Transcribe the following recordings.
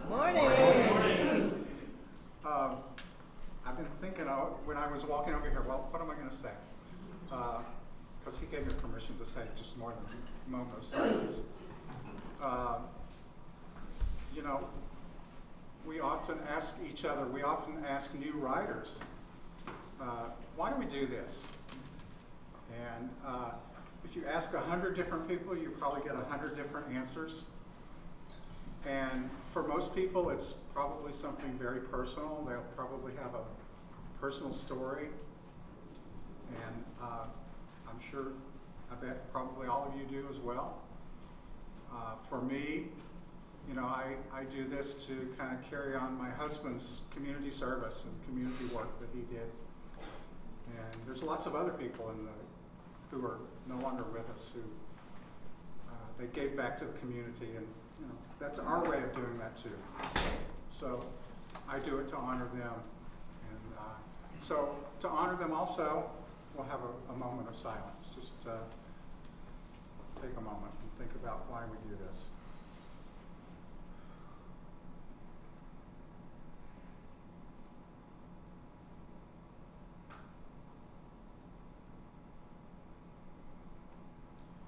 Morning. I've been thinking when I was walking over here, well, what am I going to say? Because he gave me permission to say just more than a moment of silence. You know, we often ask each other, we often ask new riders, why do we do this? And if you ask 100 different people, you probably get 100 different answers. And for most people, it's probably something very personal. They'll probably have a personal story. And I'm sure, I bet probably all of you do as well. For me, you know, I do this to kind of carry on my husband's community service and community work that he did. And there's lots of other people who are no longer with us who they gave back to the community, and you know, that's our way of doing that too. So I do it to honor them, and so to honor them also, we'll have a moment of silence. Just take a moment and think about why we do this.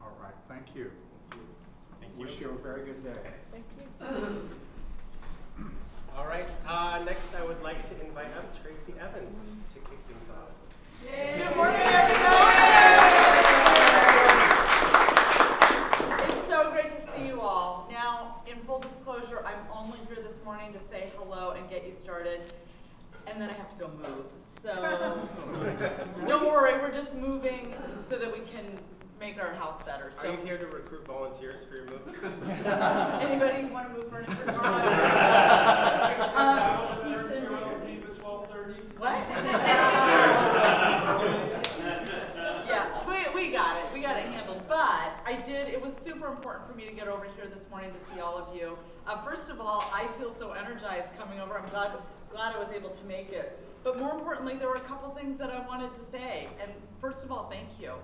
All right, thank you. Wish you a very good day. Thank you. All right, next I would like to invite up Tracy Evans to kick things off. Yay. Good morning, everybody. It's so great to see you all. Now, in full disclosure, I'm only here this morning to say hello and get you started, and then I have to go move. So don't worry, we're just moving so that we can make our house better. So, are you here to recruit volunteers for your move? anybody want to move furniture tomorrow? Leave at 12:30. What? Yeah, we got it. We got it handled. But it was super important for me to get over here this morning to see all of you. First of all, I feel so energized coming over. I'm glad I was able to make it. But more importantly, there were a couple things that I wanted to say. And first of all, thank you.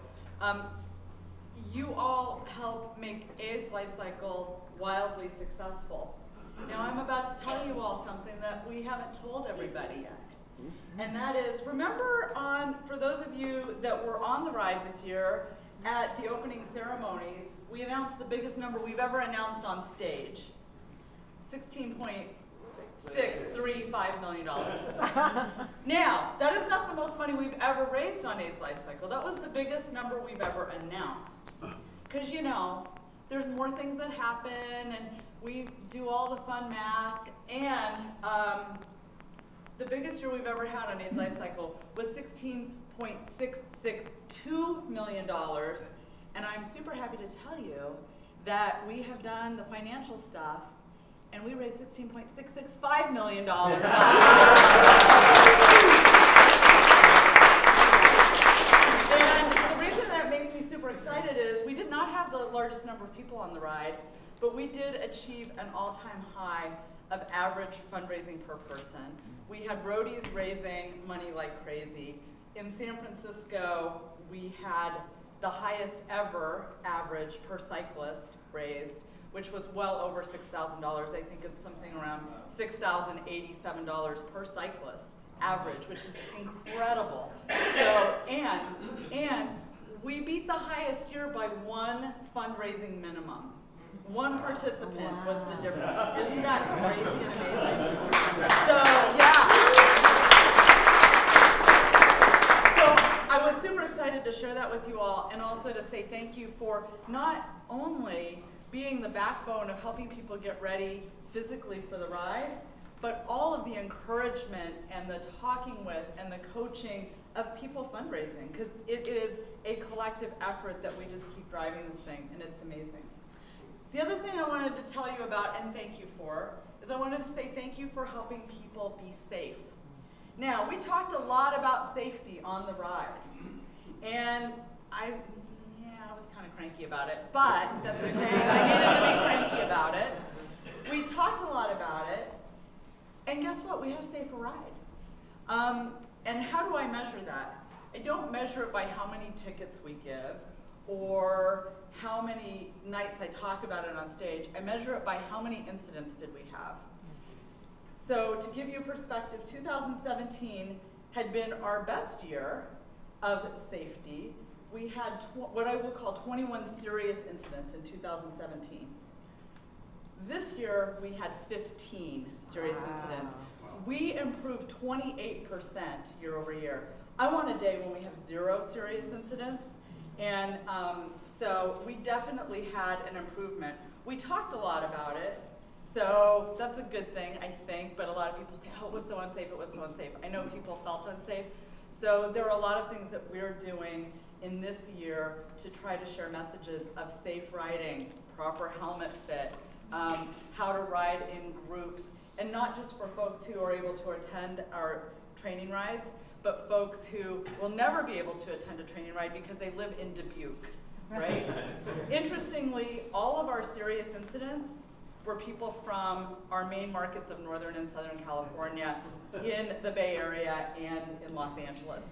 You all help make AIDS Life Cycle wildly successful. Now I'm about to tell you all something that we haven't told everybody yet. And that is, remember for those of you that were on the ride this year at the opening ceremonies, we announced the biggest number we've ever announced on stage, $16.635 million. Now, that is not the most money we've ever raised on AIDS Life Cycle. That was the biggest number we've ever announced. Because, you know, there's more things that happen, and we do all the fun math, and the biggest year we've ever had on AIDS Life Cycle was $16.662 million, and I'm super happy to tell you that we have done the financial stuff, and we raised $16.665 million. And the reason that makes me super excited is we did not have the largest number of people on the ride, but we did achieve an all-time high of average fundraising per person. We had roadies raising money like crazy. In San Francisco, we had the highest ever average per cyclist raised, which was well over $6,000. I think it's something around $6,087 per cyclist average, which is incredible. So, and we beat the highest year by one fundraising minimum. One participant was the difference. Isn't that crazy and amazing? So, yeah. So I was super excited to share that with you all, and also to say thank you for not only being the backbone of helping people get ready physically for the ride, but all of the encouragement and the talking with and the coaching of people fundraising, because it is a collective effort that we just keep driving this thing, and it's amazing. The other thing I wanted to tell you about and thank you for is I wanted to say thank you for helping people be safe. Now, we talked a lot about safety on the ride, and I was kind of cranky about it, but that's okay. I needed to be cranky about it. We talked a lot about it, and guess what? We had a safer ride. And how do I measure that? I don't measure it by how many tickets we give or how many nights I talk about it on stage. I measure it by how many incidents did we have. So to give you perspective, 2017 had been our best year of safety. We had what I will call 21 serious incidents in 2017. This year, we had 15 serious incidents. We improved 28% year over year. I want a day when we have 0 serious incidents. And so we definitely had an improvement. We talked a lot about it. So that's a good thing, I think. But a lot of people say, oh, it was so unsafe, it was so unsafe. I know people felt unsafe. So there are a lot of things that we're doing in this year to try to share messages of safe riding, proper helmet fit, how to ride in groups, and not just for folks who are able to attend our training rides, but folks who will never be able to attend a training ride because they live in Dubuque, right? Interestingly, all of our serious incidents were people from our main markets of Northern and Southern California, in the Bay Area and in Los Angeles,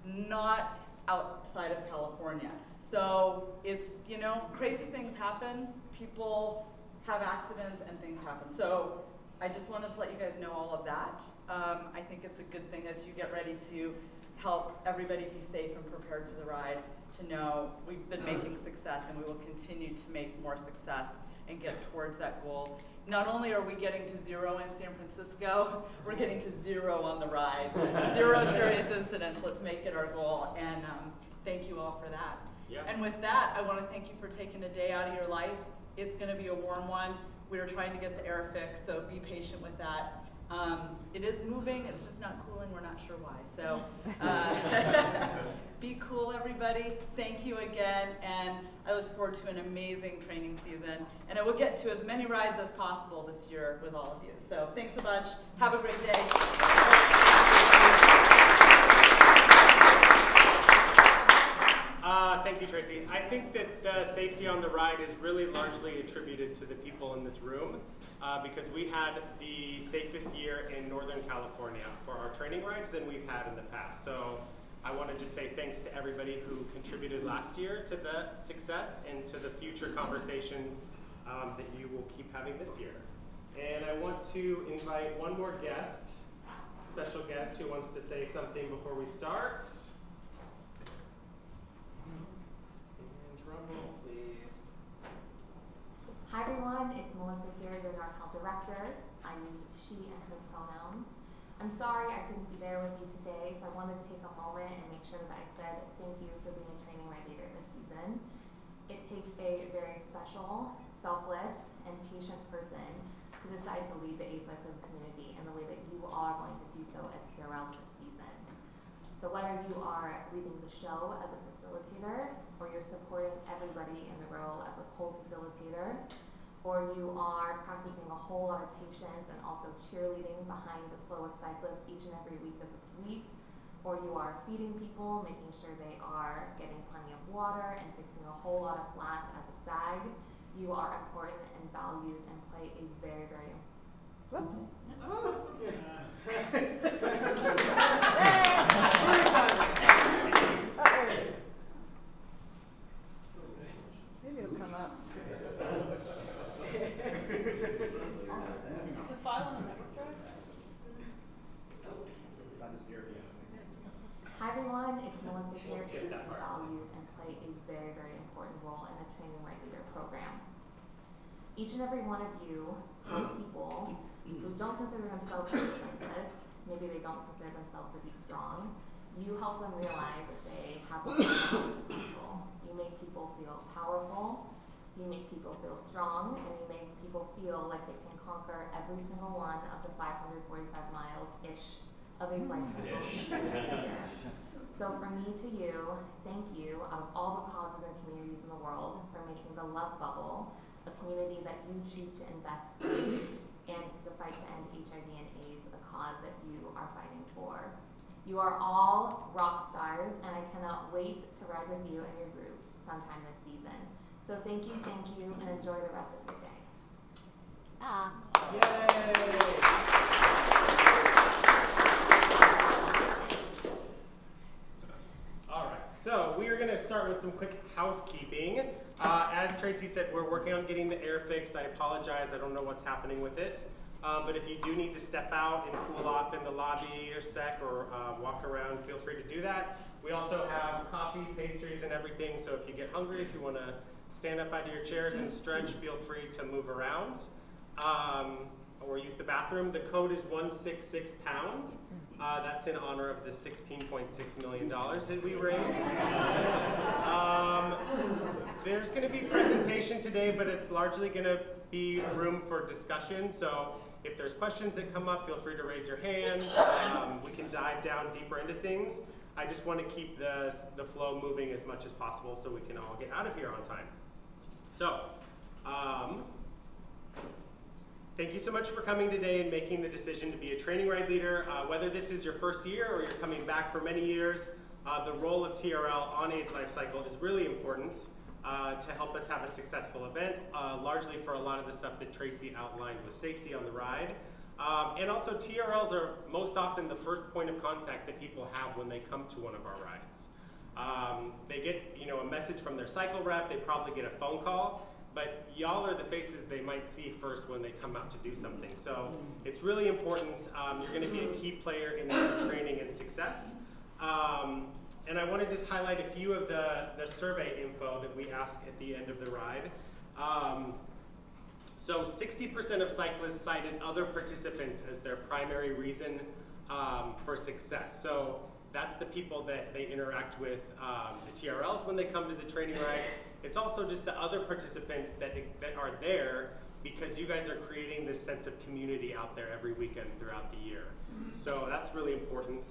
not outside of California. So it's, you know, crazy things happen. People have accidents and things happen. So I just wanted to let you guys know all of that. I think it's a good thing as you get ready to help everybody be safe and prepared for the ride, to know we've been making success and we will continue to make more success and get towards that goal. Not only are we getting to 0 in San Francisco, we're getting to 0 on the ride. 0 serious incidents, let's make it our goal. And thank you all for that. Yeah. And with that, I want to thank you for taking a day out of your life. It's going to be a warm one. We are trying to get the air fixed, so be patient with that. It is moving, it's just not cooling, we're not sure why. So be cool, everybody. Thank you again, and I look forward to an amazing training season. And I will get to as many rides as possible this year with all of you. So thanks a bunch. Have a great day. Thank you, Tracy. I think that the safety on the ride is really largely attributed to the people in this room because we had the safest year in Northern California for our training rides than we've had in the past. So I want to just say thanks to everybody who contributed last year to the success and to the future conversations that you will keep having this year. And I want to invite one more guest, special guest who wants to say something before we start. Drum roll, please. Hi everyone, it's Melissa here, your North Health Director. I use she and her pronouns. I'm sorry I couldn't be there with you today, so I wanted to take a moment and make sure that I said thank you for being a training ride leader this season. It takes a very special, selfless, and patient person to decide to lead the ACE-ISO community in the way that you are going to do so as TRLs this season. So whether you are leading the show as a facilitator, or you're supporting everybody in the role as a co-facilitator, or you are practicing a whole lot of patience and also cheerleading behind the slowest cyclist each and every week of the sweep, or you are feeding people, making sure they are getting plenty of water and fixing a whole lot of flats as a SAG, you are important and valued and play a very, very important Maybe it'll come up. Is the file on the network drive? Hi everyone, it's Melissa here to value and play a very, very important role in the Training Right Leader program. Each and every one of you helps people who don't consider themselves to be cyclists, maybe they don't consider themselves to be strong. You help them realize that they have a potential. You make people feel powerful, you make people feel strong, and you make people feel like they can conquer every single one of the 545 miles-ish of a life cycle. So from me to you, thank you out of all the causes and communities in the world for making the Love Bubble a community that you choose to invest in, and the fight to end HIV and AIDS a cause that you are fighting for. You are all rock stars, and I cannot wait to ride with you and your groups sometime this season. So thank you, and enjoy the rest of your day. All right, so we are going to start with some quick housekeeping. As Tracy said, we're working on getting the air fixed. I apologize, I don't know what's happening with it. But if you do need to step out and cool off in the lobby or sec or walk around, feel free to do that. We also have coffee, pastries, and everything. So if you get hungry, if you want to stand up out of your chairs and stretch, feel free to move around or use the bathroom. The code is 166#. That's in honor of the $16.6 million that we raised. There's going to be presentation today, but it's largely going to be room for discussion. So if there's questions that come up, feel free to raise your hand. We can dive down deeper into things. I just want to keep the flow moving as much as possible so we can all get out of here on time. So, thank you so much for coming today and making the decision to be a training ride leader. Whether this is your first year or you're coming back for many years, the role of TRL on AIDS Lifecycle is really important to help us have a successful event, largely for a lot of the stuff that Tracy outlined with safety on the ride. And also TRLs are most often the first point of contact that people have when they come to one of our rides. They get a message from their cycle rep, they probably get a phone call, but y'all are the faces they might see first when they come out to do something. So it's really important. You're going to be a key player in their training and success. And I want to just highlight a few of the survey info that we ask at the end of the ride. So 60% of cyclists cited other participants as their primary reason for success. So that's the people that they interact with, the TRLs when they come to the training rides. It's also just the other participants that are there because you guys are creating this sense of community out there every weekend throughout the year. So that's really important.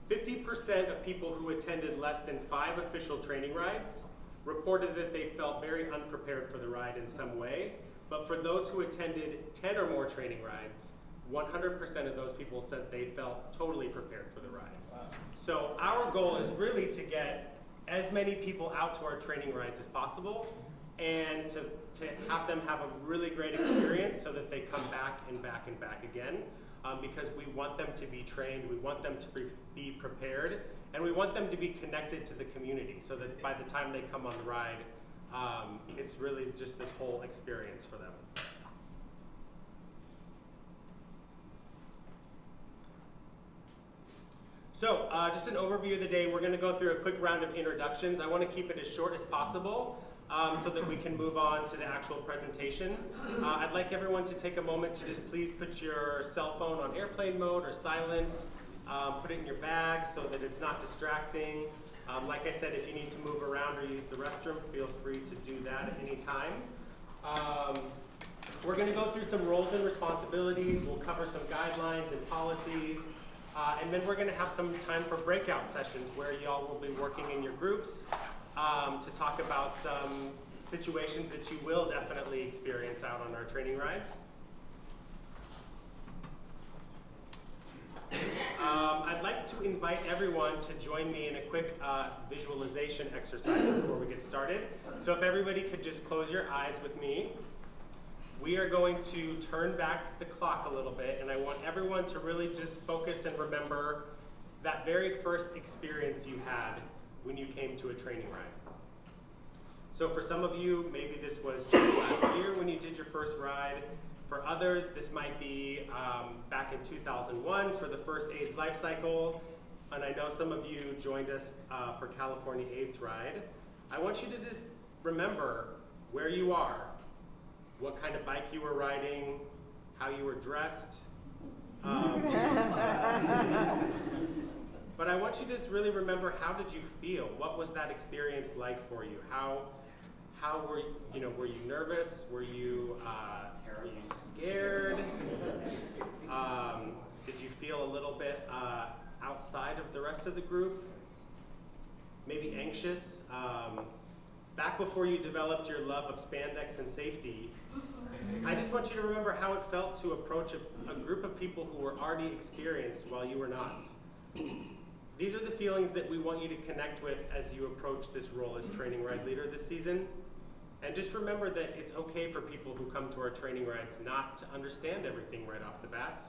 50% of people who attended less than 5 official training rides reported that they felt very unprepared for the ride in some way. But for those who attended 10 or more training rides, 100% of those people said they felt totally prepared for the ride. Wow. So our goal is really to get as many people out to our training rides as possible and to have them have a really great experience so that they come back and back and back again because we want them to be trained, we want them to be prepared, and we want them to be connected to the community so that by the time they come on the ride, it's really just this whole experience for them. So just an overview of the day. We're going to go through a quick round of introductions. I want to keep it as short as possible so that we can move on to the actual presentation. I'd like everyone to take a moment to just please put your cell phone on airplane mode or silent. Put it in your bag so that it's not distracting. Like I said, if you need to move around or use the restroom, feel free to do that at any time. We're going to go through some roles and responsibilities. We'll cover some guidelines and policies. And then we're going to have some time for breakout sessions where y'all will be working in your groups to talk about some situations that you will definitely experience out on our training rides. I'd like to invite everyone to join me in a quick visualization exercise before we get started. So if everybody could just close your eyes with me. We are going to turn back the clock a little bit, and I want everyone to really just focus and remember that very first experience you had when you came to a training ride. So for some of you, maybe this was just last year when you did your first ride. For others, this might be back in 2001 for the first AIDS Lifecycle, and I know some of you joined us for California AIDS Ride. I want you to just remember where you are, what kind of bike you were riding, how you were dressed. But I want you to just really remember, how did you feel? What was that experience like for you? How were you, were you nervous? Were you scared? Did you feel a little bit outside of the rest of the group? Maybe anxious? Back before you developed your love of spandex and safety, I just want you to remember how it felt to approach a group of people who were already experienced while you were not. These are the feelings that we want you to connect with as you approach this role as training ride leader this season. And just remember that it's okay for people who come to our training rides not to understand everything right off the bat.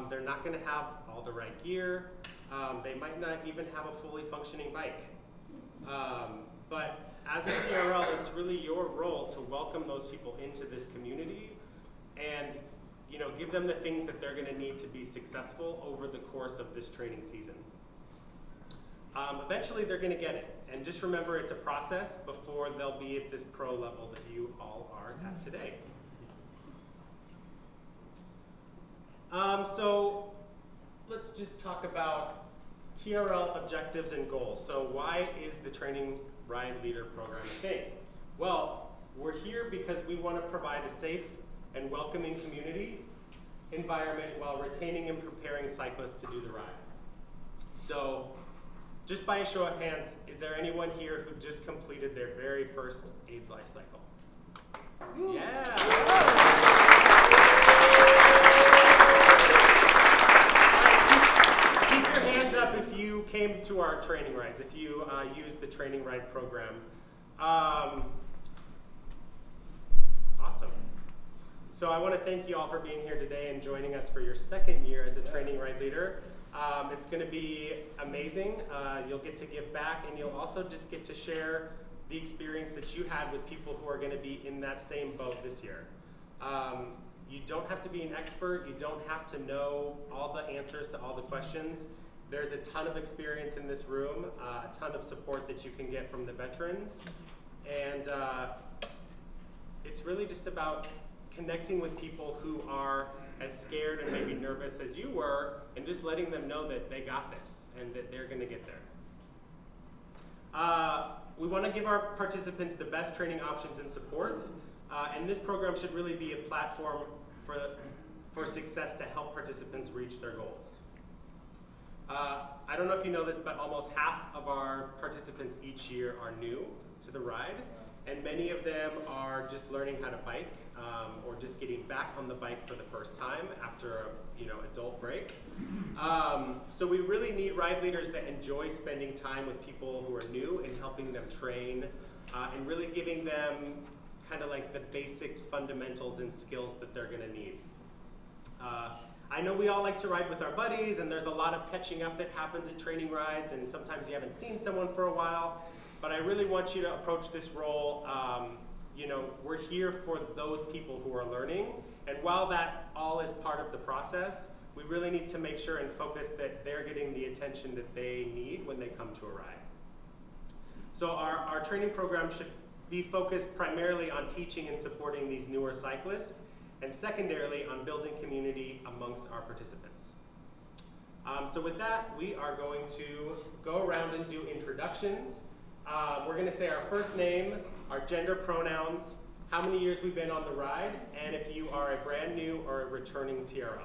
They're not going to have all the right gear. They might not even have a fully functioning bike. But as a TRL, it's really your role to welcome those people into this community and give them the things that they're going to need to be successful over the course of this training season. Eventually, they're going to get it. And just remember, it's a process before they'll be at this pro level that you all are at today. So let's just talk about TRL objectives and goals. So why is the Training Ride Leader program a thing? Well, we're here because we want to provide a safe and welcoming community environment while retaining and preparing cyclists to do the ride. So just by a show of hands, is there anyone here who just completed their very first AIDS Life Cycle? Yeah. Keep your hands up if you came to our training rides, if you used the training ride program. Awesome. So I want to thank you all for being here today and joining us for your second year as a training ride leader. It's going to be amazing. You'll get to give back, and you'll also just get to share the experience that you had with people who are going to be in that same boat this year. You don't have to be an expert. You don't have to know all the answers to all the questions. There's a ton of experience in this room, a ton of support that you can get from the veterans. And it's really just about connecting with people who are as scared and maybe nervous as you were, and just letting them know that they got this and that they're going to get there. We want to give our participants the best training options and supports, and this program should really be a platform for success to help participants reach their goals. I don't know if you know this, but almost half of our participants each year are new to the ride, and many of them are just learning how to bike, or just getting back on the bike for the first time after a adult break. So we really need ride leaders that enjoy spending time with people who are new and helping them train, and really giving them kind of like the basic fundamentals and skills that they're going to need. I know we all like to ride with our buddies, and there's a lot of catching up that happens at training rides, and sometimes you haven't seen someone for a while, but I really want you to approach this role. We're here for those people who are learning, and while that all is part of the process, we really need to make sure and focus that they're getting the attention that they need when they come to a ride. So our training program should be focused primarily on teaching and supporting these newer cyclists, and secondarily on building community amongst our participants. So with that, we are going to go around and do introductions. We're going to say our first name, our gender pronouns, how many years we've been on the ride, and if you are a brand new or a returning TRL.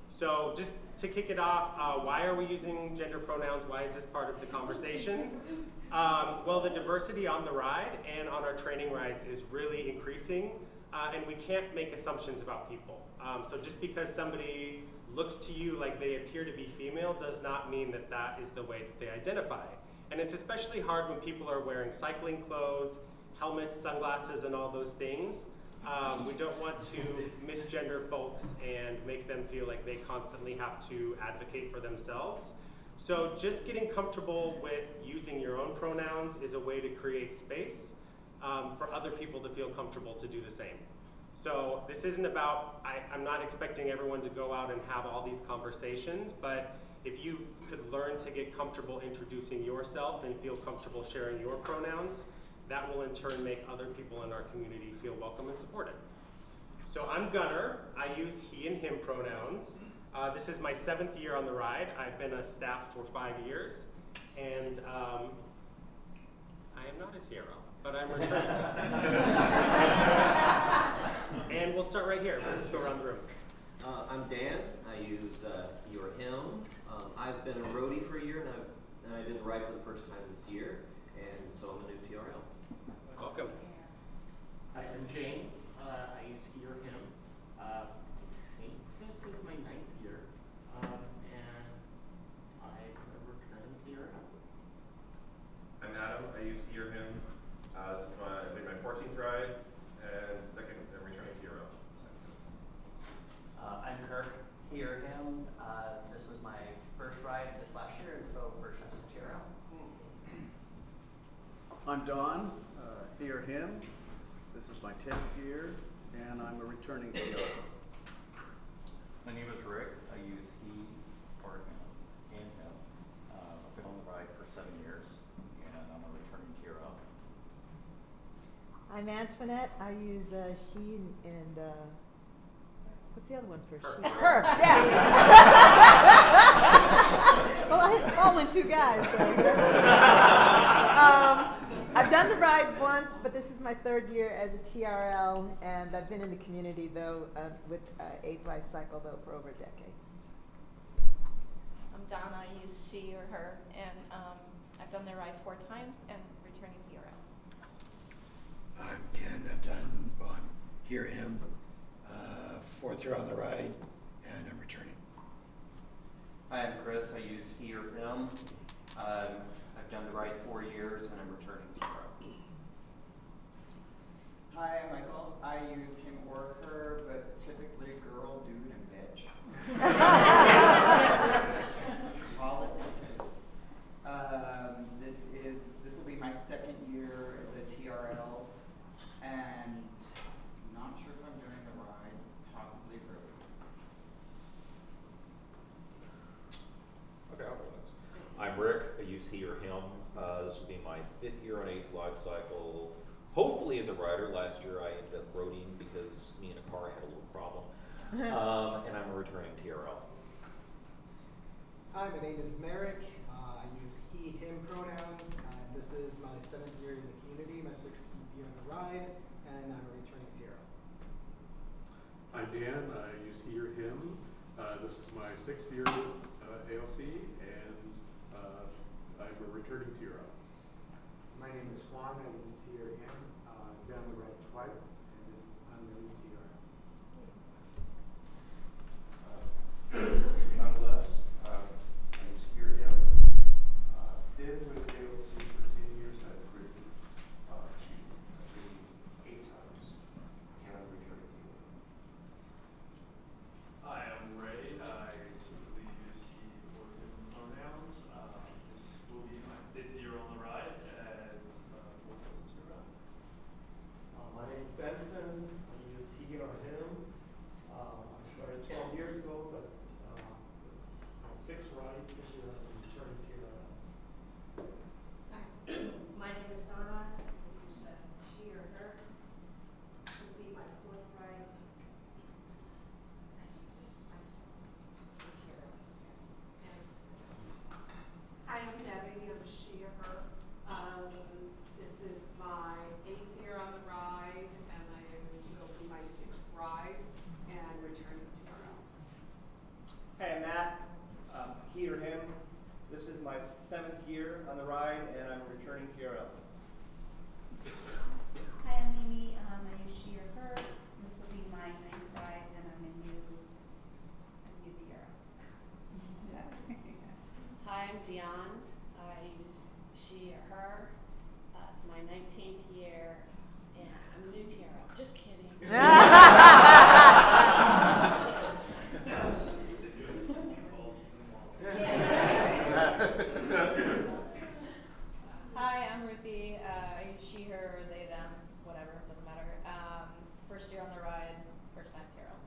So just to kick it off, why are we using gender pronouns? Why is this part of the conversation? Well, the diversity on the ride and on our training rides is really increasing, and we can't make assumptions about people. So just because somebody looks to you like they appear to be female does not mean that that is the way that they identify. And it's especially hard when people are wearing cycling clothes, helmets, sunglasses, and all those things. We don't want to misgender folks and make them feel like they constantly have to advocate for themselves. So just getting comfortable with using your own pronouns is a way to create space for other people to feel comfortable to do the same. So this isn't about, I'm not expecting everyone to go out and have all these conversations, but if you could learn to get comfortable introducing yourself and feel comfortable sharing your pronouns, that will in turn make other people in our community feel welcome and supported. So I'm Gunnar. I use he and him pronouns. This is my 7th year on the ride. I've been a staff for 5 years, and I am not a TRL, but I'm returning. And we'll start right here. We'll just go around the room. I'm Dan. I use he or him. I've been a roadie for a year, and I did the ride for the first time this year, and so I'm a new TRL. Welcome. Hi, I'm James. I use he or him. I think this is my 9th year, and I'm a returning TRL. I'm Adam. I use he or him. This is my 14th ride and second returning TRL. I'm Kirk, he or him. This was my first ride this last year, and so first time as a TRL. I'm Don, he or him. This is my 10th year, and I'm a returning TRL. I'm Antoinette. I use she and what's the other one for Her. she? Her, yeah. Well, I hit all in two guys. So. I've done the ride once, but this is my third year as a TRL, and I've been in the community though with AIDS Life Cycle though for over a decade. I'm Donna. I use she or her, and I've done the ride 4 times and returning TRL. I'm Ken. I've done, well, I'm here, him, 4th year on the ride, and I'm returning. Hi, I'm Chris. I use he or him. I've done the ride 4 years, and I'm returning TRL. Hi, I'm Michael. I use him or her, but typically girl, dude, and bitch. Call it. This will be my 2nd year as a TRL, and not sure if I'm doing the ride, possibly early. Okay, I'll go next. I'm Rick. I use he or him. This will be my 5th year on AIDS Life Cycle. Hopefully as a rider. Last year I ended up roading because me and a car had a little problem. And I'm a returning TRL. Hi, my name is Merrick. I use he, him pronouns. This is my 7th year in the community, my 6th year on the ride, and I'm a returning TRL. I'm Dan. I use he or him. This is my 6th year with ALC, and I'm a returning TRL. My name is Juan. I use he or him. I've done the ride twice, and I'm a new TRL. I'm Les. I use he or him. Been with ALC for 10 years. I've ridden she. I've ridden 8 times, and I'm returning TRL. Hi, I'm Ray. I typically use he or him pronouns. This will be my 5th year on the ride, and what does it around? My name's Benson. I use he or him. I started 12 years ago, but this is my 6th ride this year. I'm returning TRL. Hi, my name is Donna. I use she or her. This will be my 4th ride. Hi, I'm Debbie. I'm she or her. This is my 8th year on the ride, and will be my 6th ride, and returning TRL. Hey, I'm Matt. He or him. This is my 7th year on the ride, and I'm returning TRL. Hi, I'm Mimi. I use she or her. This will be my 9th ride, and I'm a new TRL. Hi, I'm Dion. I use she or her. It's my 19th year, and I'm a new TRL. Just kidding. Hi, I'm Ruthie. I use she, her, or they, them, whatever, doesn't matter. 1st year on the ride, 1st time TRL.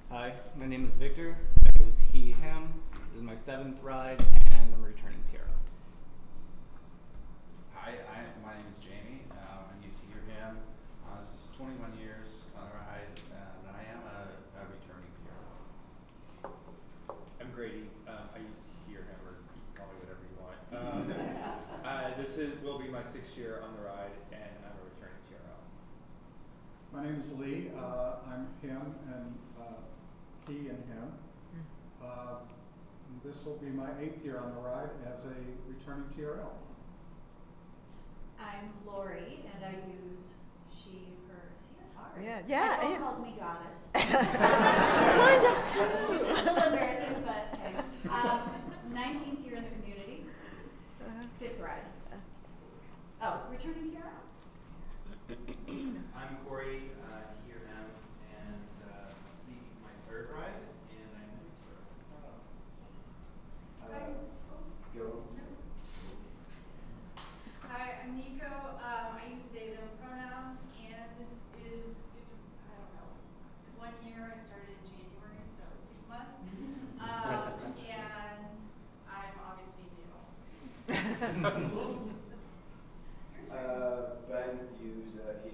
Hi, my name is Victor. I use he, him. This is my 7th ride, and I'm returning TRL. Hi, my name is Jamie. I use he or him. This is 21 years on the ride, and I am a returning TRL. I'm Grady. I use he or him, or call me whatever you want. Will be my 6th year on the ride, and I'm a returning TRL. My name is Lee. I'm him and he and him. This will be my 8th year on the ride as a returning TRL. I'm Lori, and I use she, her. See, it's hard. Yeah. My phone calls me goddess. Mine does too. It's a little embarrassing, but hey. 19th year in the community. 5th ride. Oh, returning TRL. I'm Corey, he or him, and this will be my 3rd ride, and I'm new Go. Hi, I'm Nico. I use they, them pronouns, and this is, I don't know, 1 year. I started in January, so 6 months. And I'm obviously new. Ben, use he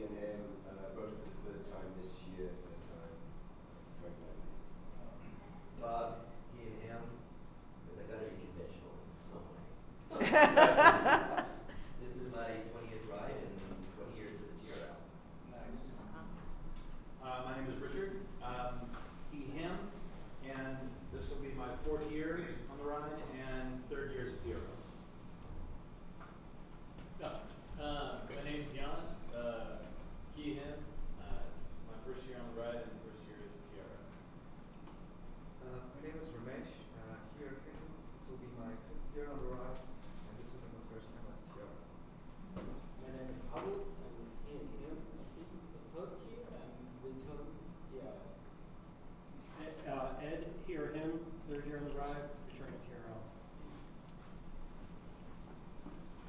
year on the ride, returning TRL.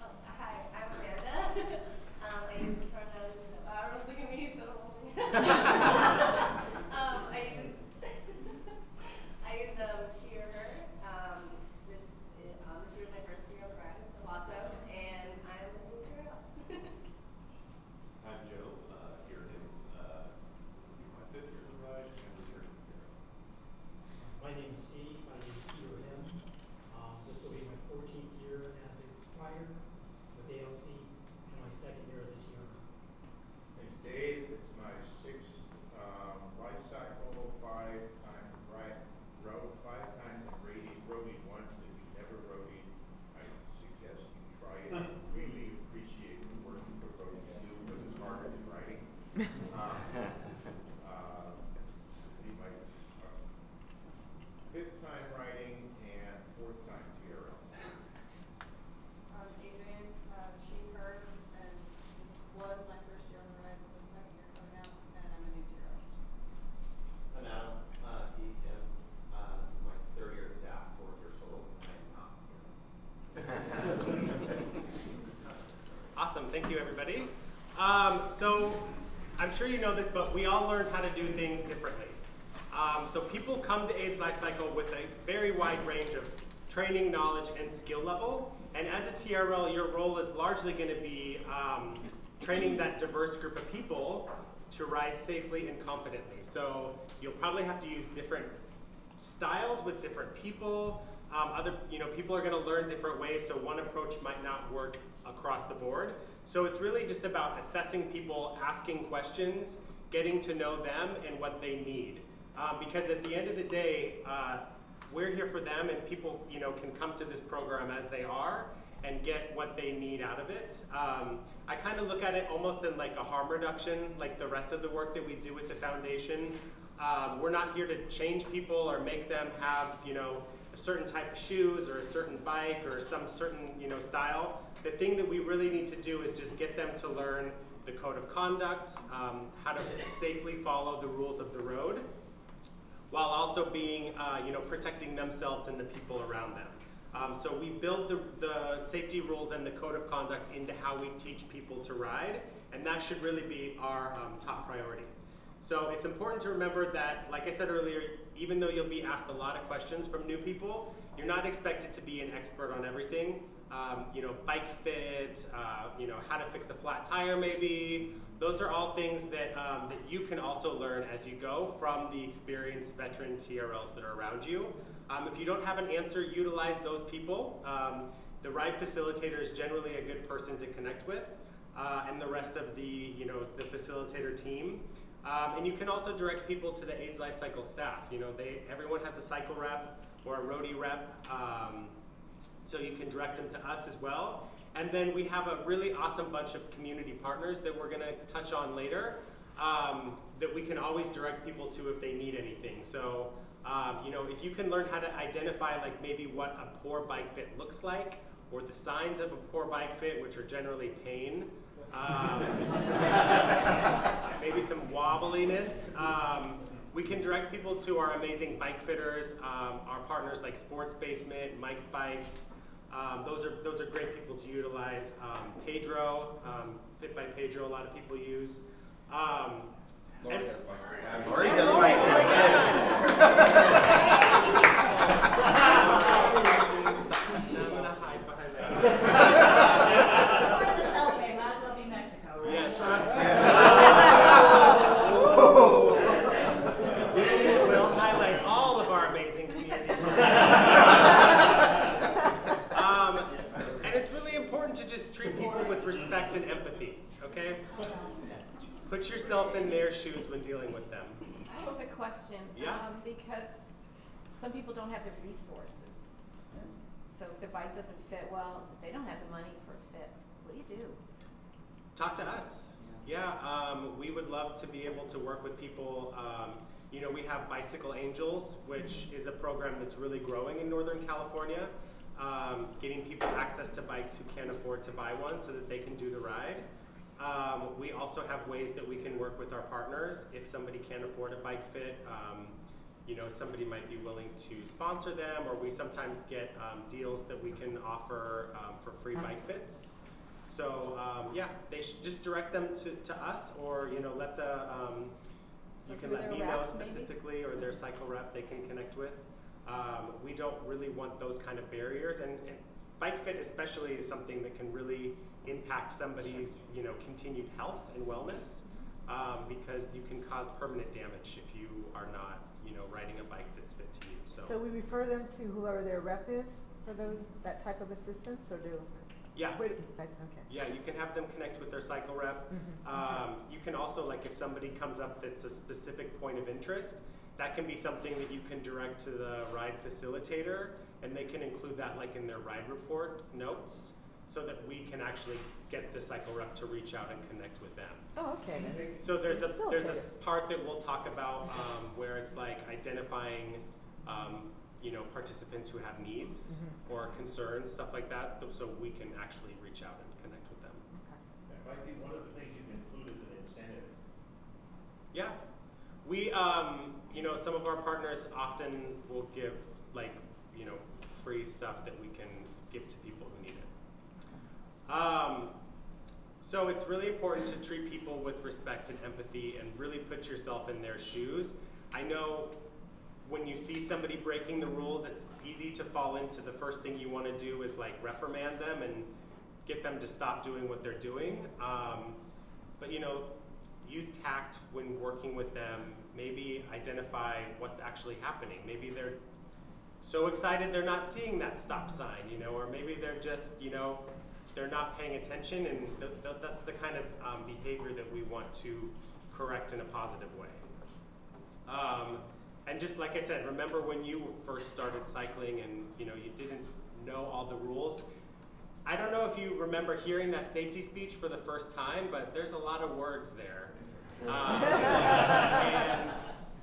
Oh, hi, I'm Amanda. I use pronouns. Everyone's looking at me, so don't hold me. I use she or her. This year is my first year of ride, so awesome, and I'm a new TRL. I'm Joe, here him. This will be my 5th year of the ride and returning here. My name is Steve. I use he or him. This will be my 14th year as a rider with ALC and my 2nd year as a TRL. It's Dave. It's my 6th life cycle, 5 times rode 5 times and roading once. And if you've never roading, I suggest you try it. I really appreciate the work that the roadies do, but it's harder than riding. Be my 5th time riding and 4th time TRL. I'm Adrian, she, her, and this was my first year on the ride, so 2nd year coming out, and I'm a new TRL. I'm Adam, he, him. This is my 3rd year staff, 4th year total, and I'm not here. Awesome, thank you everybody. So I'm sure you know this, but we all learn how to do things differently. So people come to AIDS Lifecycle with a very wide range of training, knowledge, and skill level. And as a TRL, your role is largely going to be training that diverse group of people to ride safely and confidently. So you'll probably have to use different styles with different people. People are going to learn different ways, so one approach might not work across the board. So it's really just about assessing people, asking questions, getting to know them and what they need. Because at the end of the day, we're here for them, and people can come to this program as they are and get what they need out of it. I kind of look at it almost in like a harm reduction, like the rest of the work that we do with the foundation. We're not here to change people or make them have a certain type of shoes or a certain bike or some certain style. The thing that we really need to do is just get them to learn the code of conduct, how to safely follow the rules of the road, while also being, protecting themselves and the people around them. So we build the safety rules and the code of conduct into how we teach people to ride, and that should really be our top priority. So it's important to remember that, like I said earlier, even though you'll be asked a lot of questions from new people, you're not expected to be an expert on everything. Bike fit, how to fix a flat tire maybe. Those are all things that, that you can also learn as you go from the experienced veteran TRLs that are around you. If you don't have an answer, utilize those people. The ride facilitator is generally a good person to connect with, and the rest of the, the facilitator team. And you can also direct people to the AIDS Lifecycle staff. Everyone has a cycle rep or a roadie rep, so you can direct them to us as well. And then we have a really awesome bunch of community partners that we're going to touch on later, that we can always direct people to if they need anything. So, if you can learn how to identify like maybe what a poor bike fit looks like, or the signs of a poor bike fit, which are generally pain, maybe some wobbliness. We can direct people to our amazing bike fitters, our partners like Sports Basement, Mike's Bikes. Those are great people to utilize. Pedro, Fit by Pedro, a lot of people use. Lori does bike. Lori does bike. I'm gonna hide behind that. Or the Celebrate, might as well be Mexico, right? Yes, we'll highlight all of our amazing community. And it's really important to just treat people with respect and empathy, okay? Put yourself in their shoes when dealing with them. I have a question. Yeah. Because some people don't have the resources. So if their bike doesn't fit well, they don't have the money for a fit. What do you do? Talk to us. Yeah, we would love to be able to work with people. We have Bicycle Angels, which is a program that's really growing in Northern California, getting people access to bikes who can't afford to buy one so that they can do the ride. We also have ways that we can work with our partners if somebody can't afford a bike fit. you know, somebody might be willing to sponsor them, or we sometimes get deals that we can offer for free bike fits. So yeah, they should just direct them to us, or you know, let the you can let me know specifically, or their cycle rep they can connect with. We don't really want those kind of barriers, and bike fit especially is something that can really impact somebody's, you know, continued health and wellness, because you can cause permanent damage if you are not, you know, riding a bike that's fit to you. So we refer them to whoever their rep is for that type of assistance, or do? Yeah. Okay. Yeah, you can have them connect with their cycle rep. You can also, like, if somebody comes up that's a specific point of interest, that can be something that you can direct to the ride facilitator, and they can include that like in their ride report notes, so that we can actually get the cycle rep to reach out and connect with them. Oh, okay. So there's a part that we'll talk about where it's like identifying you know, participants who have needs or concerns, stuff like that, so we can actually reach out and connect with them. That might be one of the things you can include as an incentive. Yeah. We, you know, some of our partners often will give, like, you know, free stuff that we can give to people who need it. So it's really important to treat people with respect and empathy and really put yourself in their shoes. I know when you see somebody breaking the rules, it's easy to fall into the first thing you want to do is like reprimand them and get them to stop doing what they're doing. But you know, use tact when working with them. Maybe identify what's actually happening. Maybe they're so excited they're not seeing that stop sign, you know, or maybe they're just, you know, they're not paying attention, and that's the kind of behavior that we want to correct in a positive way. And just like I said, remember when you first started cycling and you know you didn't know all the rules. I don't know if you remember hearing that safety speech for the first time, but there's a lot of words there. And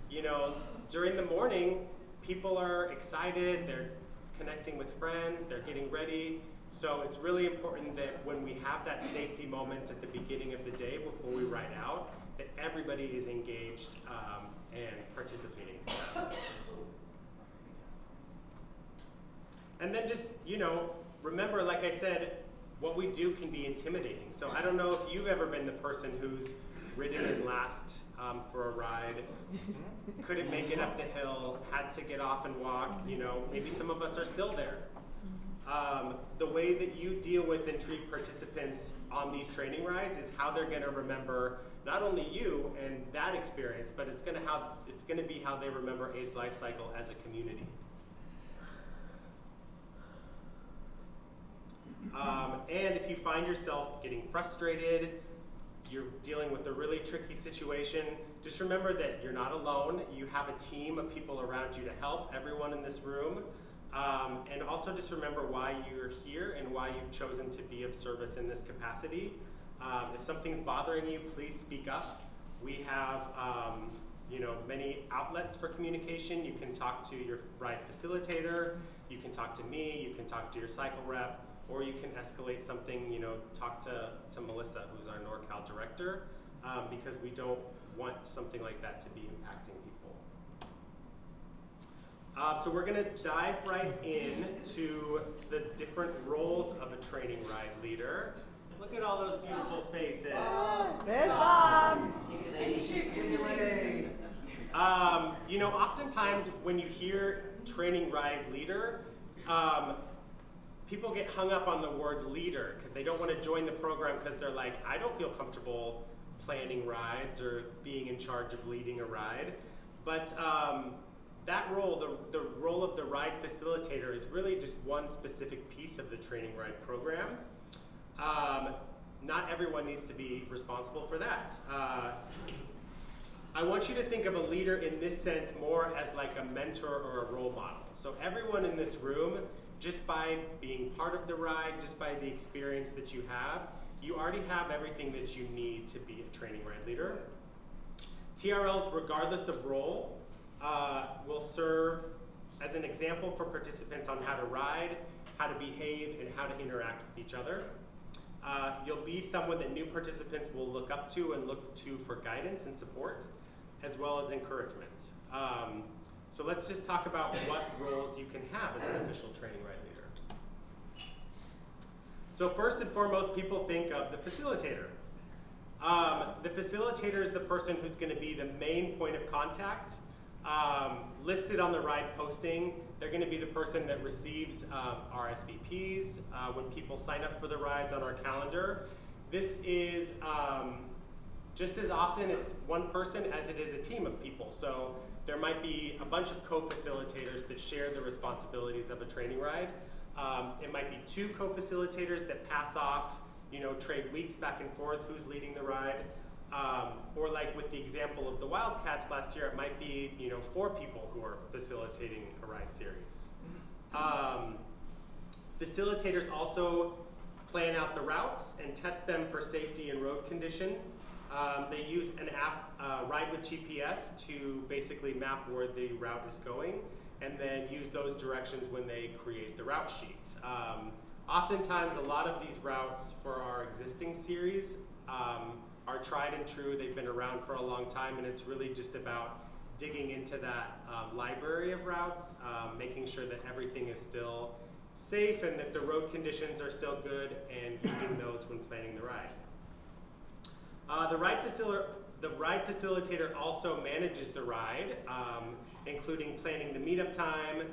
you know, during the morning, people are excited, they're connecting with friends, they're getting ready. So it's really important that when we have that safety moment at the beginning of the day before we ride out, that everybody is engaged and participating. And then just, you know, remember, like I said, what we do can be intimidating. So I don't know if you've ever been the person who's ridden in last for a ride, couldn't make it up the hill, had to get off and walk, you know, maybe some of us are still there. The way that you deal with and treat participants on these training rides is how they're going to remember not only you and that experience, but it's going to be how they remember AIDS Life Cycle as a community. And if you find yourself getting frustrated, you're dealing with a really tricky situation, just remember that you're not alone. You have a team of people around you to help, everyone in this room. And also just remember why you're here and why you've chosen to be of service in this capacity. If something's bothering you, please speak up. We have you know, many outlets for communication. You can talk to your ride facilitator, you can talk to me, you can talk to your cycle rep, or you can escalate something, you know, talk to Melissa, who's our NorCal director, because we don't want something like that to be impacting people. So we're going to dive right into the different roles of a training ride leader. Look at all those beautiful faces. Oh, there's Bob. You know, oftentimes when you hear training ride leader, people get hung up on the word leader because they don't want to join the program because they're like, I don't feel comfortable planning rides or being in charge of leading a ride. But that role, the role of the ride facilitator, is really just one specific piece of the training ride program. Not everyone needs to be responsible for that. I want you to think of a leader in this sense more as like a mentor or a role model. So everyone in this room, just by being part of the ride, just by the experience that you have, you already have everything that you need to be a training ride leader. TRLs, regardless of role, will serve as an example for participants on how to ride, how to behave, and how to interact with each other. You'll be someone that new participants will look up to and look to for guidance and support, as well as encouragement. So let's just talk about what roles you can have as an official training ride leader. So first and foremost, people think of the facilitator. The facilitator is the person who's going to be the main point of contact. Listed on the ride posting, they're going to be the person that receives RSVPs when people sign up for the rides on our calendar. This is just as often it's one person as it is a team of people. So there might be a bunch of co-facilitators that share the responsibilities of a training ride. It might be two co-facilitators that pass off, trade weeks back and forth, who's leading the ride. Or like with the example of the Wildcats last year, it might be 4 people who are facilitating a ride series. Facilitators also plan out the routes and test them for safety and road condition. They use an app, Ride with GPS, to basically map where the route is going, and then use those directions when they create the route sheet. Oftentimes, a lot of these routes for our existing series are tried and true. They've been around for a long time, and it's really just about digging into that library of routes, making sure that everything is still safe and that the road conditions are still good, and using those when planning the ride. The ride facilitator also manages the ride, including planning the meetup time,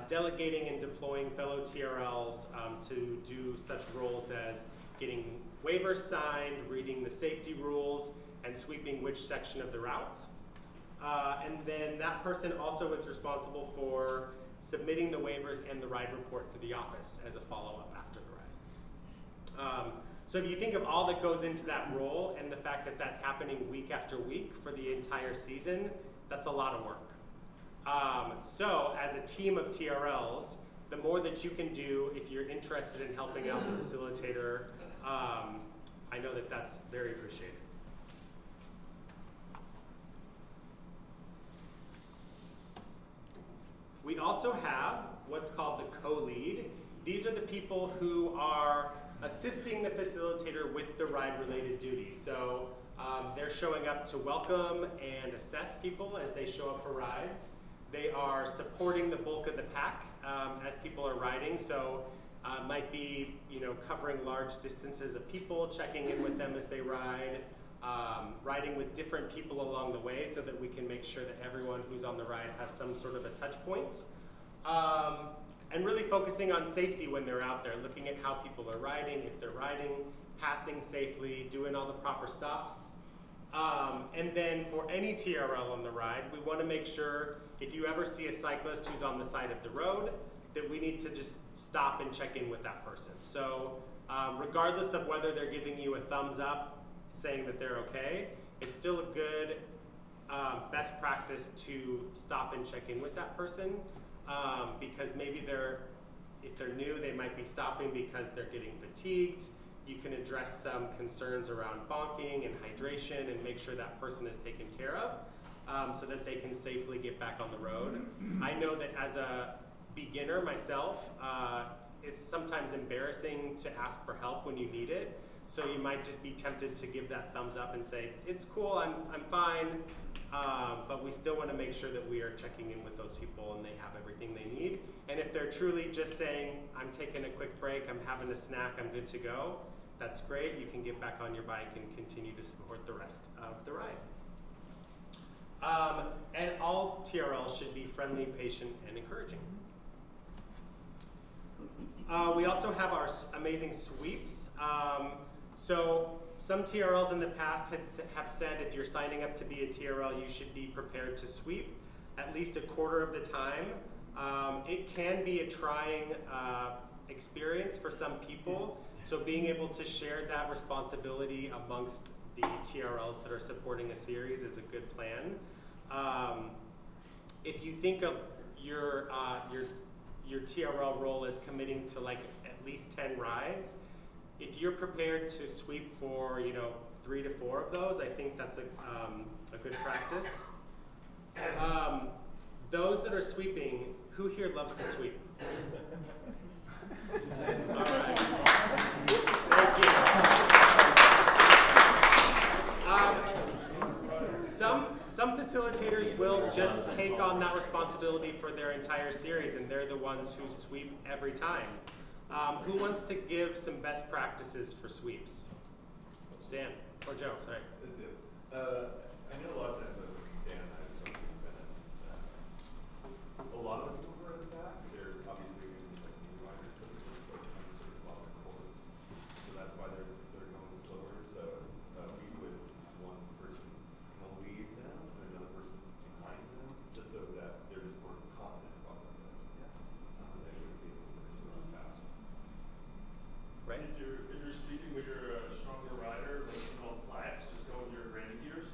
delegating and deploying fellow TRLs to do such roles as getting waivers signed, reading the safety rules, and sweeping which section of the route. And then that person also is responsible for submitting the waivers and the ride report to the office as a follow-up after the ride. So if you think of all that goes into that role and the fact that that's happening week after week for the entire season, that's a lot of work. So as a team of TRLs, the more that you can do, if you're interested in helping out the facilitator, I know that that's very appreciated. We also have what's called the co-lead. These are the people who are assisting the facilitator with the ride-related duties. So they're showing up to welcome and assess people as they show up for rides. They are supporting the bulk of the pack as people are riding. So might be covering large distances of people, checking in with them as they ride, riding with different people along the way so that we can make sure that everyone who's on the ride has some sort of a touch point. And really focusing on safety when they're out there, looking at how people are riding, if they're riding, passing safely, doing all the proper stops. And then for any TRL on the ride, we want to make sure if you ever see a cyclist who's on the side of the road, that we need to just stop and check in with that person. So regardless of whether they're giving you a thumbs up saying that they're okay, it's still a good best practice to stop and check in with that person because maybe if they're new, they might be stopping because they're getting fatigued. You can address some concerns around bonking and hydration and make sure that person is taken care of so that they can safely get back on the road. I know that as a beginner myself, it's sometimes embarrassing to ask for help when you need it. So you might just be tempted to give that thumbs up and say, it's cool, I'm fine, but we still want to make sure that we are checking in with those people and they have everything they need. And if they're truly just saying, I'm taking a quick break, I'm having a snack, I'm good to go, that's great. You can get back on your bike and continue to support the rest of the ride. And all TRLs should be friendly, patient, and encouraging. We also have our amazing sweeps. So some TRLs in the past have said if you're signing up to be a TRL, you should be prepared to sweep at least a quarter of the time. It can be a trying experience for some people. So being able to share that responsibility amongst the TRLs that are supporting a series is a good plan. If you think of your TRL role as committing to like at least 10 rides, if you're prepared to sweep for 3 to 4 of those, I think that's a good practice. Those that are sweeping, who here loves to sweep? All right. Thank you. Some facilitators will just take on that responsibility for their entire series, and they're the ones who sweep every time. Who wants to give some best practices for sweeps? Dan, or Joe, sorry. I know a lot of times when Dan and I have started to Bennett, a lot of the people who are in the back, they're obviously going to be like new riders, but they're just like uncertain about the course. So that's why they're going slower. So we would have one person kind of lead them and another person behind them, just so that they're just more confident about them. They would be able to run faster. Right. If you're sweeping with your stronger rider, like on flats, just go with your granny gears,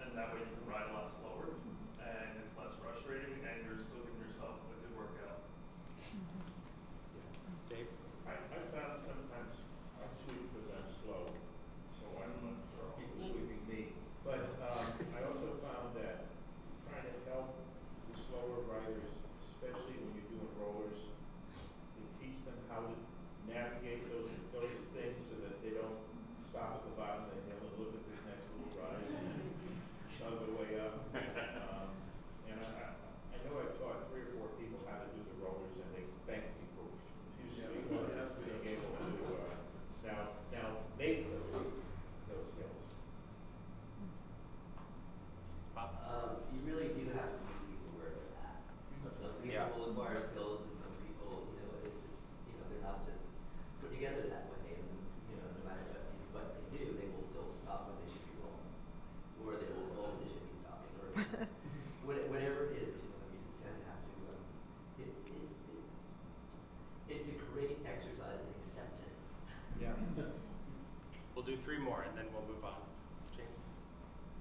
and that way you can ride a lot slower, and it's less frustrating, and you're still giving yourself a good workout. Dave? I found sometimes I sweep because I'm slow, so I'm not sure people sweeping me. But I also found that trying to help the slower riders, especially when you're doing rollers, to teach them how to navigate those things so that they don't stop at the bottom of the hill and look at this next little rise and then chug their way up. And I know I've taught 3 or 4 people how to do the rollers, and they thank me profusely for being able to now make those hills. You really do have to meet people where they're at. Some people will acquire skills, and some people, it's just, they're not just put together that way. And no matter what they do, they will still stop when they should be rolling, or they will roll when they should be stopping, or whatever it is. You just kind of have to. It's a great exercise in acceptance. Yes. We'll do 3 more, and then we'll move on. Jamie?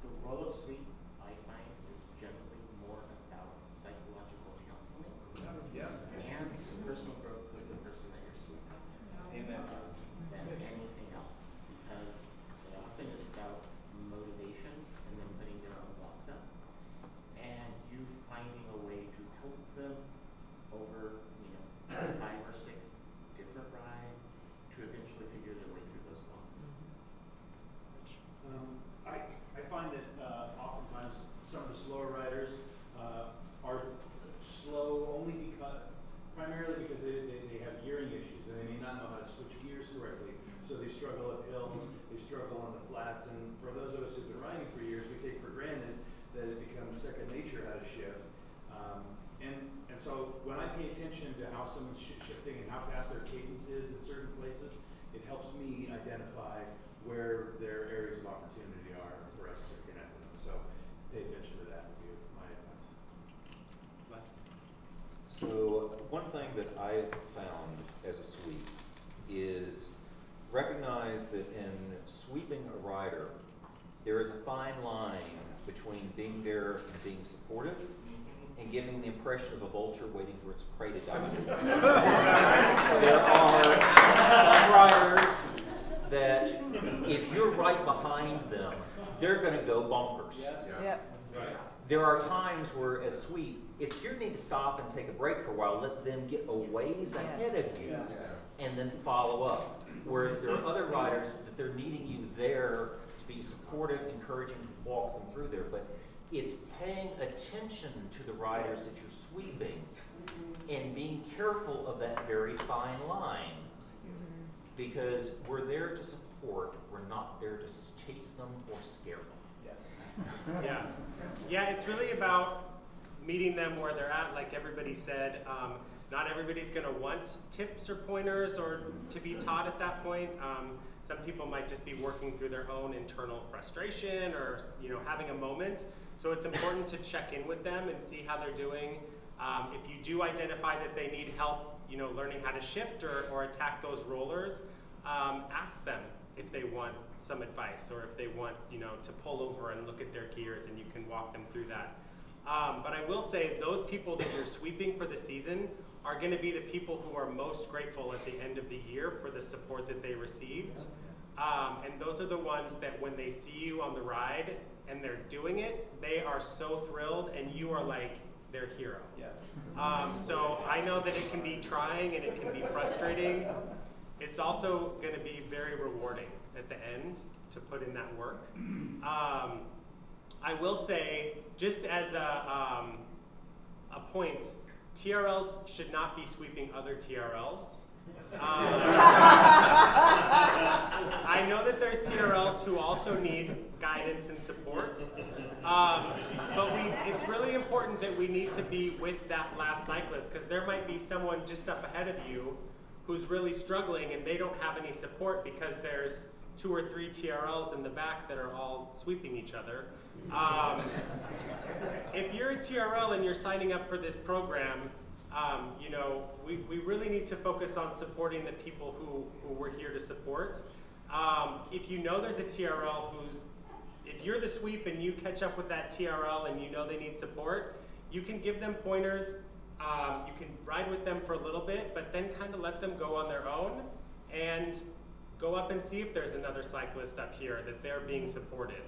The role of sweep, I find, is generally more about psychological counseling and personal growth of the person that you're sweeping. Amen. Than anything else, because it often is about motivation and then putting their own blocks up, and you finding a way to help them over 5 or 6 different rides to eventually figure their way through those blocks. I find that oftentimes some of the slower riders are slow primarily because they have gearing issues, and they may not know how to switch gears correctly. So they struggle up hills, they struggle on the flats, and for those of us who've been riding for years, we take for granted that it becomes second nature how to shift. And so when I pay attention to how someone's shifting and how fast their cadence is in certain places, it helps me identify where their areas of opportunity are for us to connect with them. So pay attention to that would be my advice. Les? So one thing that I've found as a sweep is recognize that in sweeping a rider, there is a fine line between being there and being supportive and giving the impression of a vulture waiting for its prey to die. There are some riders that if you're right behind them, they're going to go bonkers. Yes. Yep. Right. There are times where as sweep, if you need to stop and take a break for a while, let them get a ways ahead of you and then follow up. Whereas there are other riders that they're needing you there to be supportive, encouraging to walk them through there. But it's paying attention to the riders that you're sweeping and being careful of that very fine line. Because we're there to support, we're not there to chase them or scare them. Yes. Yeah, it's really about meeting them where they're at, like everybody said. Not everybody's going to want tips or pointers or to be taught at that point. Some people might just be working through their own internal frustration or having a moment. So it's important to check in with them and see how they're doing. If you do identify that they need help, learning how to shift or attack those rollers, ask them if they want some advice or if they want to pull over and look at their gears, and you can walk them through that. But I will say those people that you're sweeping for the season are going to be the people who are most grateful at the end of the year for the support that they received. And those are the ones that when they see you on the ride and they're doing it, they are so thrilled, and you are like their hero. Yes. So I know that it can be trying and it can be frustrating. It's also going to be very rewarding at the end to put in that work. I will say, just as a point, TRLs should not be sweeping other TRLs. I know that there's TRLs who also need guidance and support, but it's really important that we need to be with that last cyclist, because there might be someone just up ahead of you who's really struggling and they don't have any support because there's 2 or 3 TRLs in the back that are all sweeping each other. If you're a TRL and you're signing up for this program, you know, we really need to focus on supporting the people who we're here to support. If you know there's a TRL if you're the sweep and you catch up with that TRL and you know they need support, you can give them pointers, you can ride with them for a little bit, but then kind of let them go on their own and go up and see if there's another cyclist up here that they're being supported.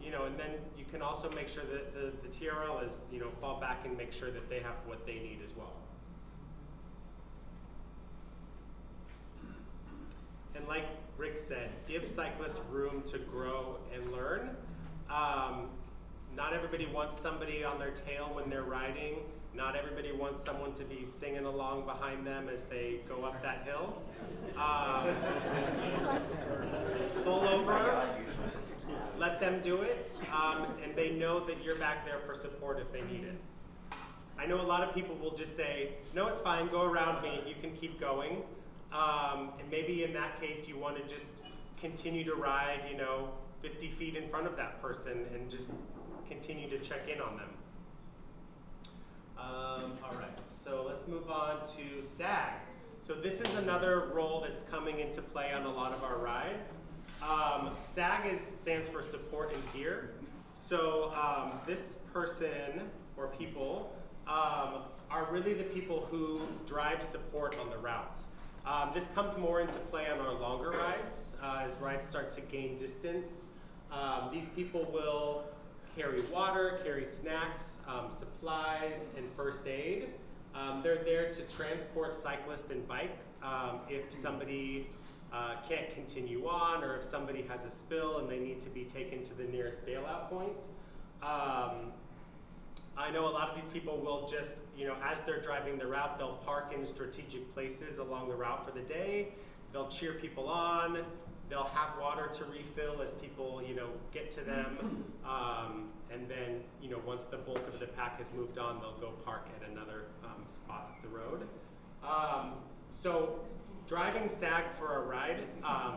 You know, and then you can also make sure that the TRL is, you know, fall back and make sure that they have what they need as well. And like Rick said, give cyclists room to grow and learn. Not everybody wants somebody on their tail when they're riding. Not everybody wants someone to be singing along behind them as they go up that hill. Pull over, let them do it, and they know that you're back there for support if they need it. I know a lot of people will just say, no, it's fine, go around me, you can keep going. And maybe in that case you want to just continue to ride, you know, 50 feet in front of that person and just continue to check in on them. All right, so let's move on to SAG. So this is another role that's coming into play on a lot of our rides. SAG stands for support and gear. So this person or people are really the people who drive support on the routes. This comes more into play on our longer rides as rides start to gain distance. These people will carry water, carry snacks, supplies, and first aid. They're there to transport cyclist and bike if somebody can't continue on, or if somebody has a spill and they need to be taken to the nearest bailout point. I know a lot of these people will just, you know, as they're driving the route, they'll park in strategic places along the route for the day. They'll cheer people on. They'll have water to refill as people, you know, get to them. And then, you know, once the bulk of the pack has moved on, they'll go park at another spot up the road. So driving SAG for a ride,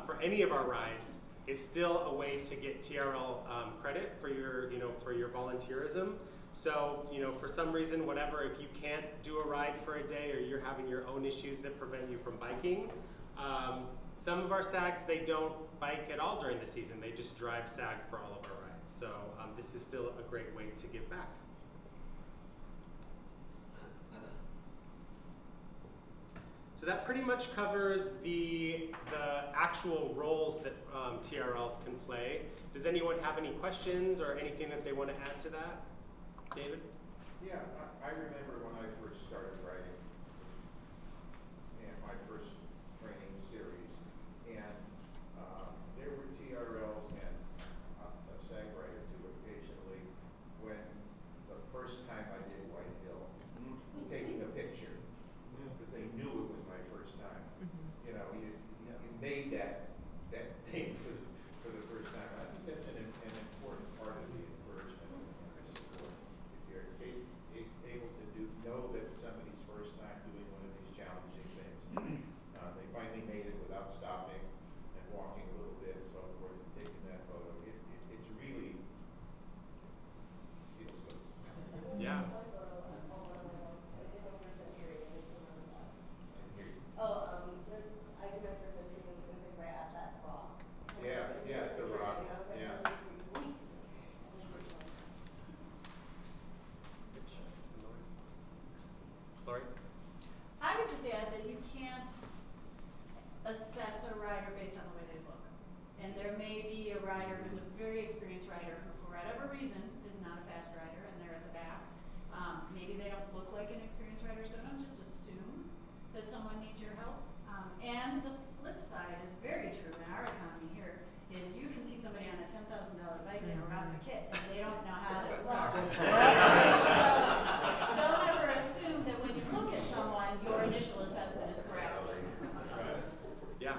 for any of our rides, is still a way to get TRL credit for your, you know, for your volunteerism. So, you know, for some reason, whatever, if you can't do a ride for a day or you're having your own issues that prevent you from biking, some of our SAGs, they don't bike at all during the season. They just drive SAG for all of our rides. So this is still a great way to give back. So that pretty much covers the actual roles that TRLs can play. Does anyone have any questions or anything that they want to add to that? David? Yeah, I remember when I first started riding, and my first training series, and there were TRLs and a SAG rider too occasionally when the first time I did White Hill, taking a picture, because they knew it was my first time. You know, you made that thing for the first time. I think that's an important part of the encouragement and the support. If you're able to know that somebody's first time doing one of these challenging things, they finally made it without stopping and walking a little bit and so forth and taking that photo. It's really feels good. Yeah. I did my first entry and it was like right at that rock. Yeah, the rock. Yeah. Lori? I would just add that you can't assess a rider based on the way they look. And there may be a rider who's a very experienced rider who, for whatever reason, is not a fast rider and they're at the back. Maybe they don't look like an experienced rider, so don't just assume that someone needs your help. And the flip side is very true in our economy here, is you can see somebody on a 10,000 bike and around the kit, and they don't know how to start. So don't ever assume that when you look at someone, your initial assessment is correct. Yeah.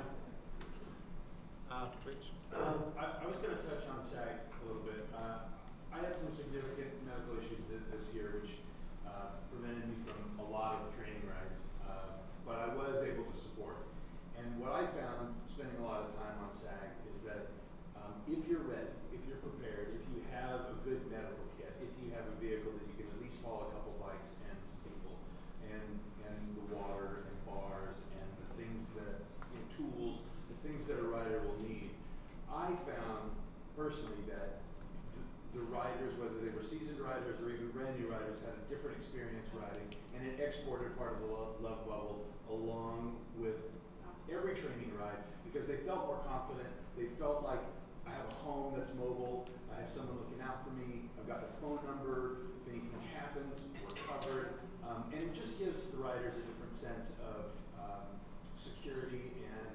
Rich? I was going to touch on SAG a little bit. I had some significant medical issues this year, which prevented me from a lot of training rides, but I was able to support. And what I found, spending a lot of time on SAG, is that if you're ready, if you're prepared, if you have a good medical kit, if you have a vehicle that you can at least haul a couple bikes and some people, and the water and bars and the things that, tools, the things that a rider will need, I found personally that the riders, whether they were seasoned riders or even brand new riders, had a different experience riding, and it exported part of the love bubble along with every training ride, because they felt more confident. They felt like, I have a home that's mobile, I have someone looking out for me, I've got the phone number, if anything happens, we're covered. And it just gives the riders a different sense of security and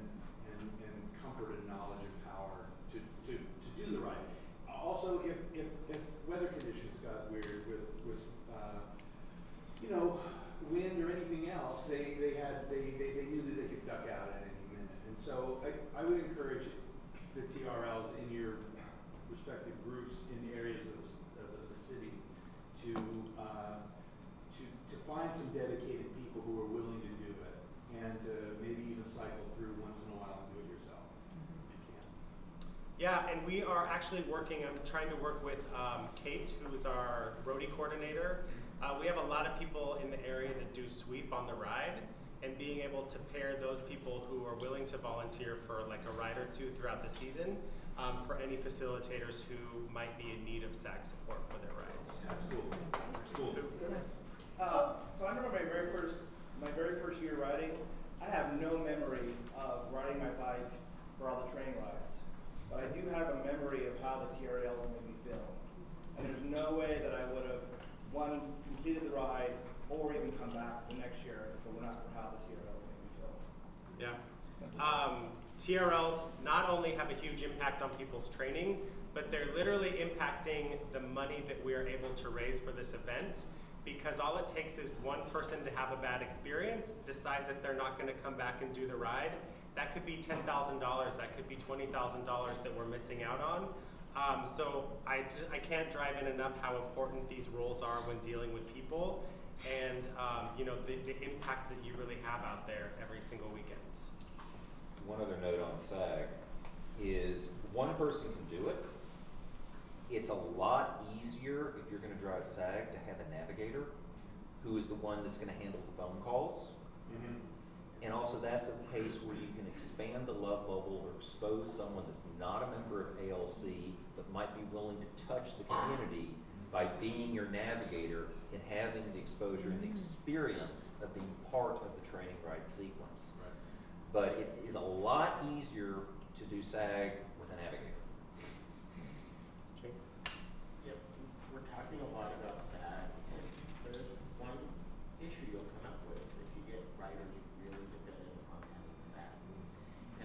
comfort and knowledge and power to do the ride. Also, if weather conditions got weird with wind or anything else, they knew that they could duck out at any minute. And so I would encourage the TRLs in your respective groups in areas of the city to find some dedicated people who are willing to do it, and maybe even cycle through once in a while and do it yourself if you can. Yeah, and we are actually working, I'm trying to work with Kate, who's our roadie coordinator. We have a lot of people in the area that do sweep on the ride, and being able to pair those people who are willing to volunteer for like a ride or two throughout the season for any facilitators who might be in need of SAG support for their rides. Absolutely. Cool. So I remember my very first year riding, I have no memory of riding my bike for all the training rides. But I do have a memory of how the TRLs made me feel. And there's no way that I would have, one, completed the ride or even come back the next year if it were not for how the TRLs made me feel. Yeah. TRLs not only have a huge impact on people's training, but they're literally impacting the money that we are able to raise for this event, because all it takes is one person to have a bad experience, decide that they're not going to come back and do the ride. That could be $10,000, that could be $20,000 that we're missing out on. So I can't drive in enough how important these roles are when dealing with people, and the impact that you really have out there every single weekend. One other note on SAG is one person can do it. It's a lot easier if you're going to drive SAG to have a navigator who is the one that's going to handle the phone calls. Mm-hmm. And also that's a pace where you can expand the love bubble or expose someone that's not a member of ALC but might be willing to touch the community by being your navigator and having the exposure and the experience of being part of the training ride sequence. Right. But it is a lot easier to do SAG with a navigator. Yep, we're talking a lot about SAG, and there's one issue you'll come up with if you get riders really dependent on having SAG,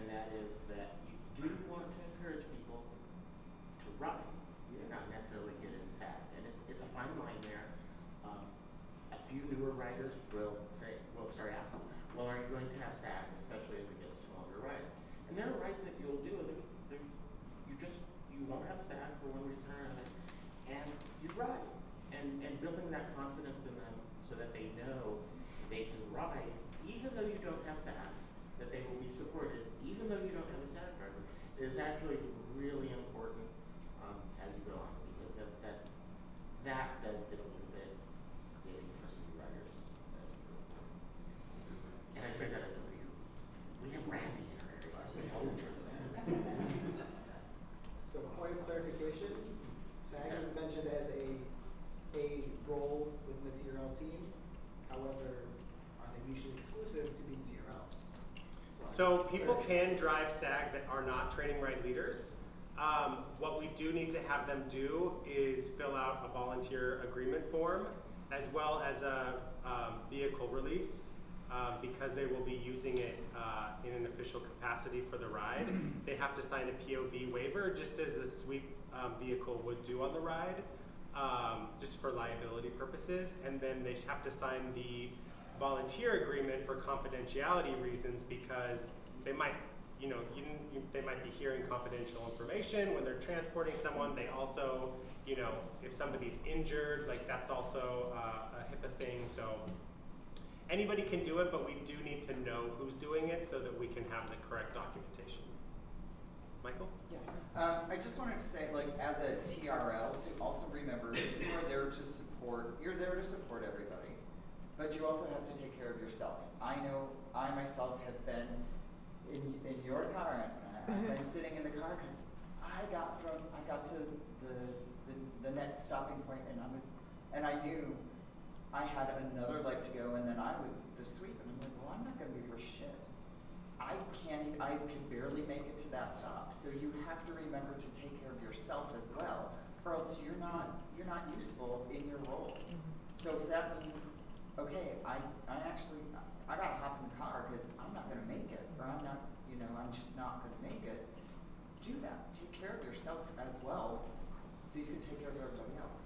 and that is that you do want to encourage people to ride, not necessarily get in SAG, and it's a fine line there. A few newer riders will start asking, well, are you going to have SAG, especially as it gets to longer rides? And there are rides that you'll do, and you won't have SAG for one reason or another, and you ride, and building that confidence in them so that they know they can ride, even though you don't have SAG, that they will be supported, even though you don't have a SAG driver, is actually really important as you go on, because that does get a little bit iffy for some riders. And I say that as somebody who, we have Randy in our area, so we always have SAG. So point of clarification, SAG is mentioned as a role within the TRL team. However, are they mutually exclusive to being TRLs? So people can drive SAG that are not training ride leaders. What we do need to have them do is fill out a volunteer agreement form, as well as a vehicle release, because they will be using it in an official capacity for the ride. They have to sign a POV waiver, just as a sweep vehicle would do on the ride, just for liability purposes, and then they have to sign the volunteer agreement for confidentiality reasons, because they might, they might be hearing confidential information when they're transporting someone. They also, if somebody's injured, like that's also a HIPAA thing. So anybody can do it, but we do need to know who's doing it so that we can have the correct documentation. Michael? Yeah. I just wanted to say, like, as a TRL, to also remember you are there to support. You're there to support everybody, but you also have to take care of yourself. I know I myself have been in your car, Antoinette. I've been sitting in the car because I got to the next stopping point, and I knew I had another leg to go, and then I was the sweep, and I'm like, well, I'm not going to be for shit. I can barely make it to that stop. So you have to remember to take care of yourself as well, or else you're not useful in your role. So if that means, okay, I gotta hop in the car because I'm not gonna make it, or I'm not, I'm just not gonna make it. Do that. Take care of yourself as well, so you can take care of everybody else.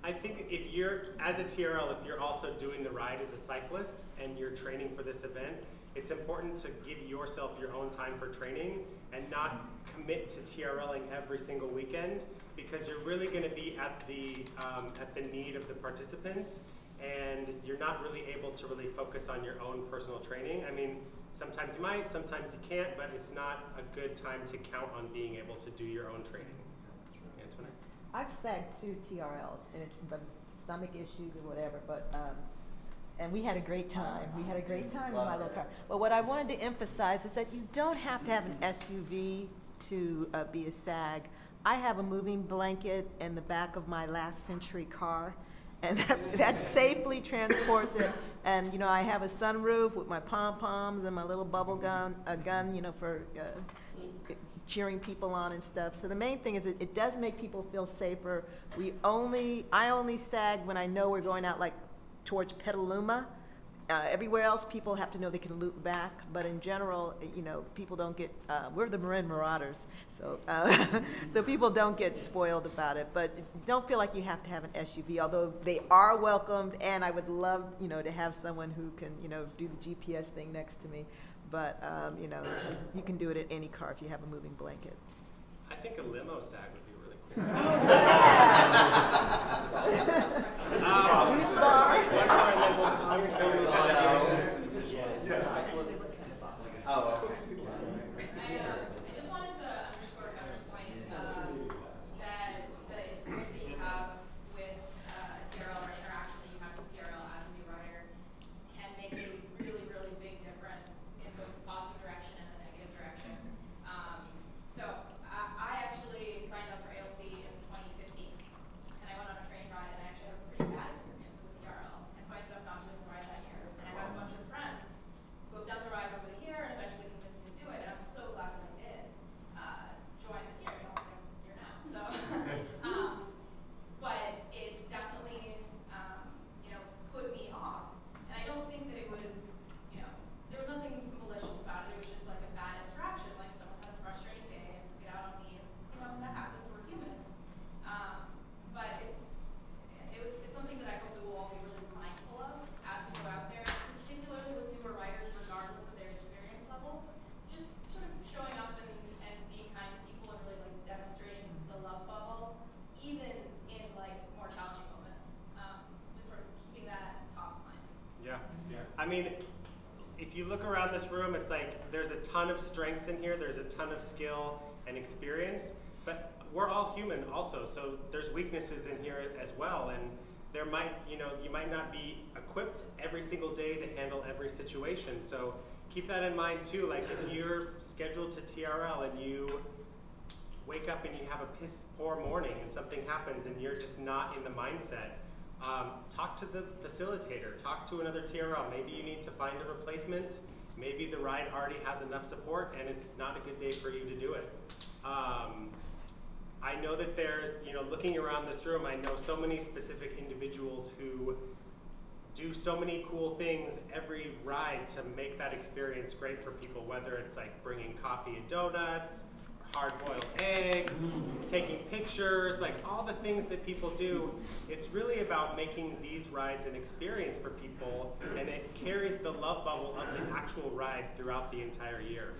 I think if you're, as a TRL, if you're also doing the ride as a cyclist and you're training for this event, it's important to give yourself your own time for training and not commit to TRLing every single weekend, because you're really going to be at the need of the participants, and you're not really able to really focus on your own personal training. I mean, sometimes you might, sometimes you can't, but it's not a good time to count on being able to do your own training. Antoinette? I've sagged 2 TRLs, and it's been stomach issues or whatever, but and we had a great time. We had a great time in my little car. But what I wanted to emphasize is that you don't have to have an SUV to be a SAG. I have a moving blanket in the back of my last century car, and that safely transports it. And I have a sunroof with my pom-poms and my little bubble gun, for cheering people on and stuff. So the main thing is it does make people feel safer. I only sag when I know we're going out like towards Petaluma. Everywhere else, people have to know they can loop back. But in general, people don't get. We're the Marin Marauders, so so people don't get spoiled about it. But don't feel like you have to have an SUV. Although they are welcomed, and I would love, to have someone who can, do the GPS thing next to me. But you can do it in any car if you have a moving blanket. I think a limo sag would be really cool. I just wanted to underscore Kevin's point that the experience that you have with a TRL or interaction that you have with TRL as a new rider can make a really, really big difference in both the positive direction and the negative direction. So I actually signed up for ALC in 2015, and I went on a training ride, and I actually had a pretty bad experience with TRL, and so I ended up not doing the ride that year. And I have a bunch of friends who have done the ride over the year and eventually convinced me to do it, and I'm so glad that I did join this year. I'm here now, so. But it definitely, put me off, and I don't think that it was, there was nothing malicious about it. It was just like a bad interaction, like someone had a frustrating day and took it out on me, and that happens. We're human. But it's something that I hope that we'll all be really mindful of as we go out there, particularly with newer riders, regardless of their experience level. Just sort of showing up and being kind to people and really like demonstrating the love bubble, even in like more challenging moments. Just sort of keeping that top of mind. Yeah. I mean, if you look around this room, it's like there's a ton of strengths in here. There's a ton of skill and experience, but we're all human also. So there's weaknesses in here as well, and there might, you might not be equipped every single day to handle every situation. So keep that in mind too. Like if you're scheduled to TRL and you wake up and you have a piss poor morning and something happens and you're just not in the mindset, talk to the facilitator, talk to another TRL. Maybe you need to find a replacement. Maybe the ride already has enough support and it's not a good day for you to do it. I know that there's, looking around this room, I know so many specific individuals who do so many cool things every ride to make that experience great for people, whether it's like bringing coffee and donuts, or hard-boiled eggs, taking pictures, like all the things that people do. It's really about making these rides an experience for people, and it carries the love bubble of the actual ride throughout the entire year.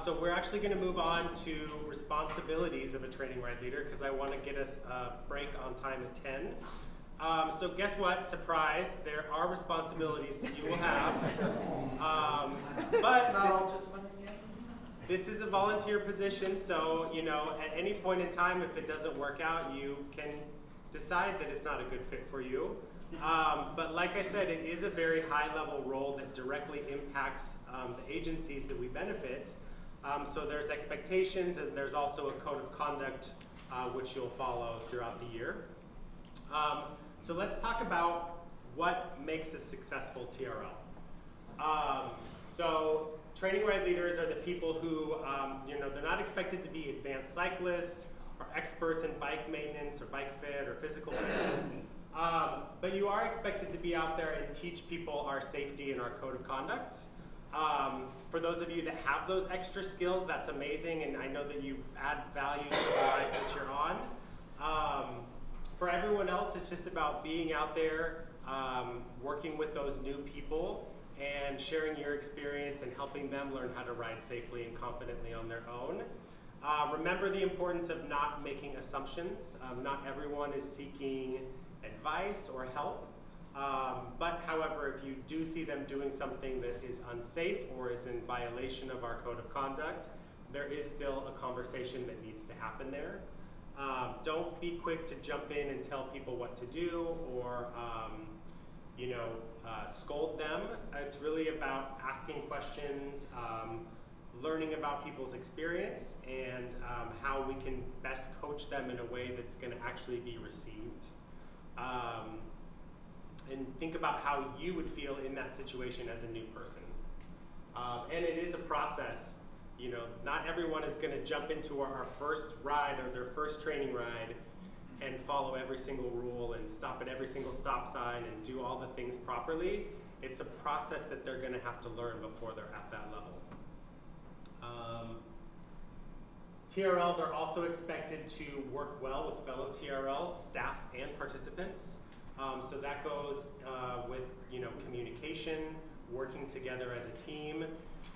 So we're actually going to move on to responsibilities of a training ride leader, because I want to get us a break on time at 10. So guess what? Surprise, there are responsibilities that you will have. But not all just money yet. This is a volunteer position, so you know, at any point in time, if it doesn't work out, you can decide that it's not a good fit for you. But like I said, it is a very high-level role that directly impacts the agencies that we benefit. So there's expectations, and there's also a code of conduct which you'll follow throughout the year. So let's talk about what makes a successful TRL. So training ride leaders are the people who, you know, they're not expected to be advanced cyclists or experts in bike maintenance or bike fit or physical fitness. But you are expected to be out there and teach people our safety and our code of conduct. For those of you that have those extra skills, that's amazing, and I know that you add value to the rides that you're on. For everyone else, it's just about being out there, working with those new people, and sharing your experience and helping them learn how to ride safely and confidently on their own. Remember the importance of not making assumptions. Not everyone is seeking advice or help. But however, if you do see them doing something that is unsafe or is in violation of our code of conduct, there is still a conversation that needs to happen there. Don't be quick to jump in and tell people what to do or you know, scold them. It's really about asking questions, learning about people's experience, and how we can best coach them in a way that's going to actually be received. And think about how you would feel in that situation as a new person. And it is a process. You know, not everyone is going to jump into our first ride or their first training ride and follow every single rule and stop at every single stop sign and do all the things properly. It's a process that they're going to have to learn before they're at that level. TRLs are also expected to work well with fellow TRLs, staff, and participants. So that goes with, you know, communication, working together as a team.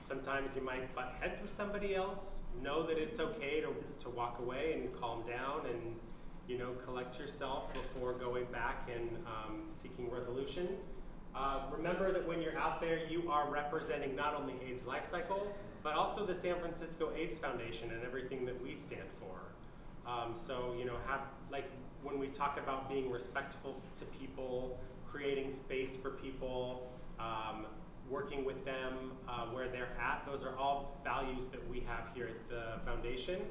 Sometimes you might butt heads with somebody else. Know that it's okay to walk away and calm down and, you know, collect yourself before going back and seeking resolution. Remember that when you're out there, you are representing not only AIDS Life Cycle, but also the San Francisco AIDS Foundation and everything that we stand for. So, you know, like when we talk about being respectful to people, creating space for people, working with them where they're at, those are all values that we have here at the foundation,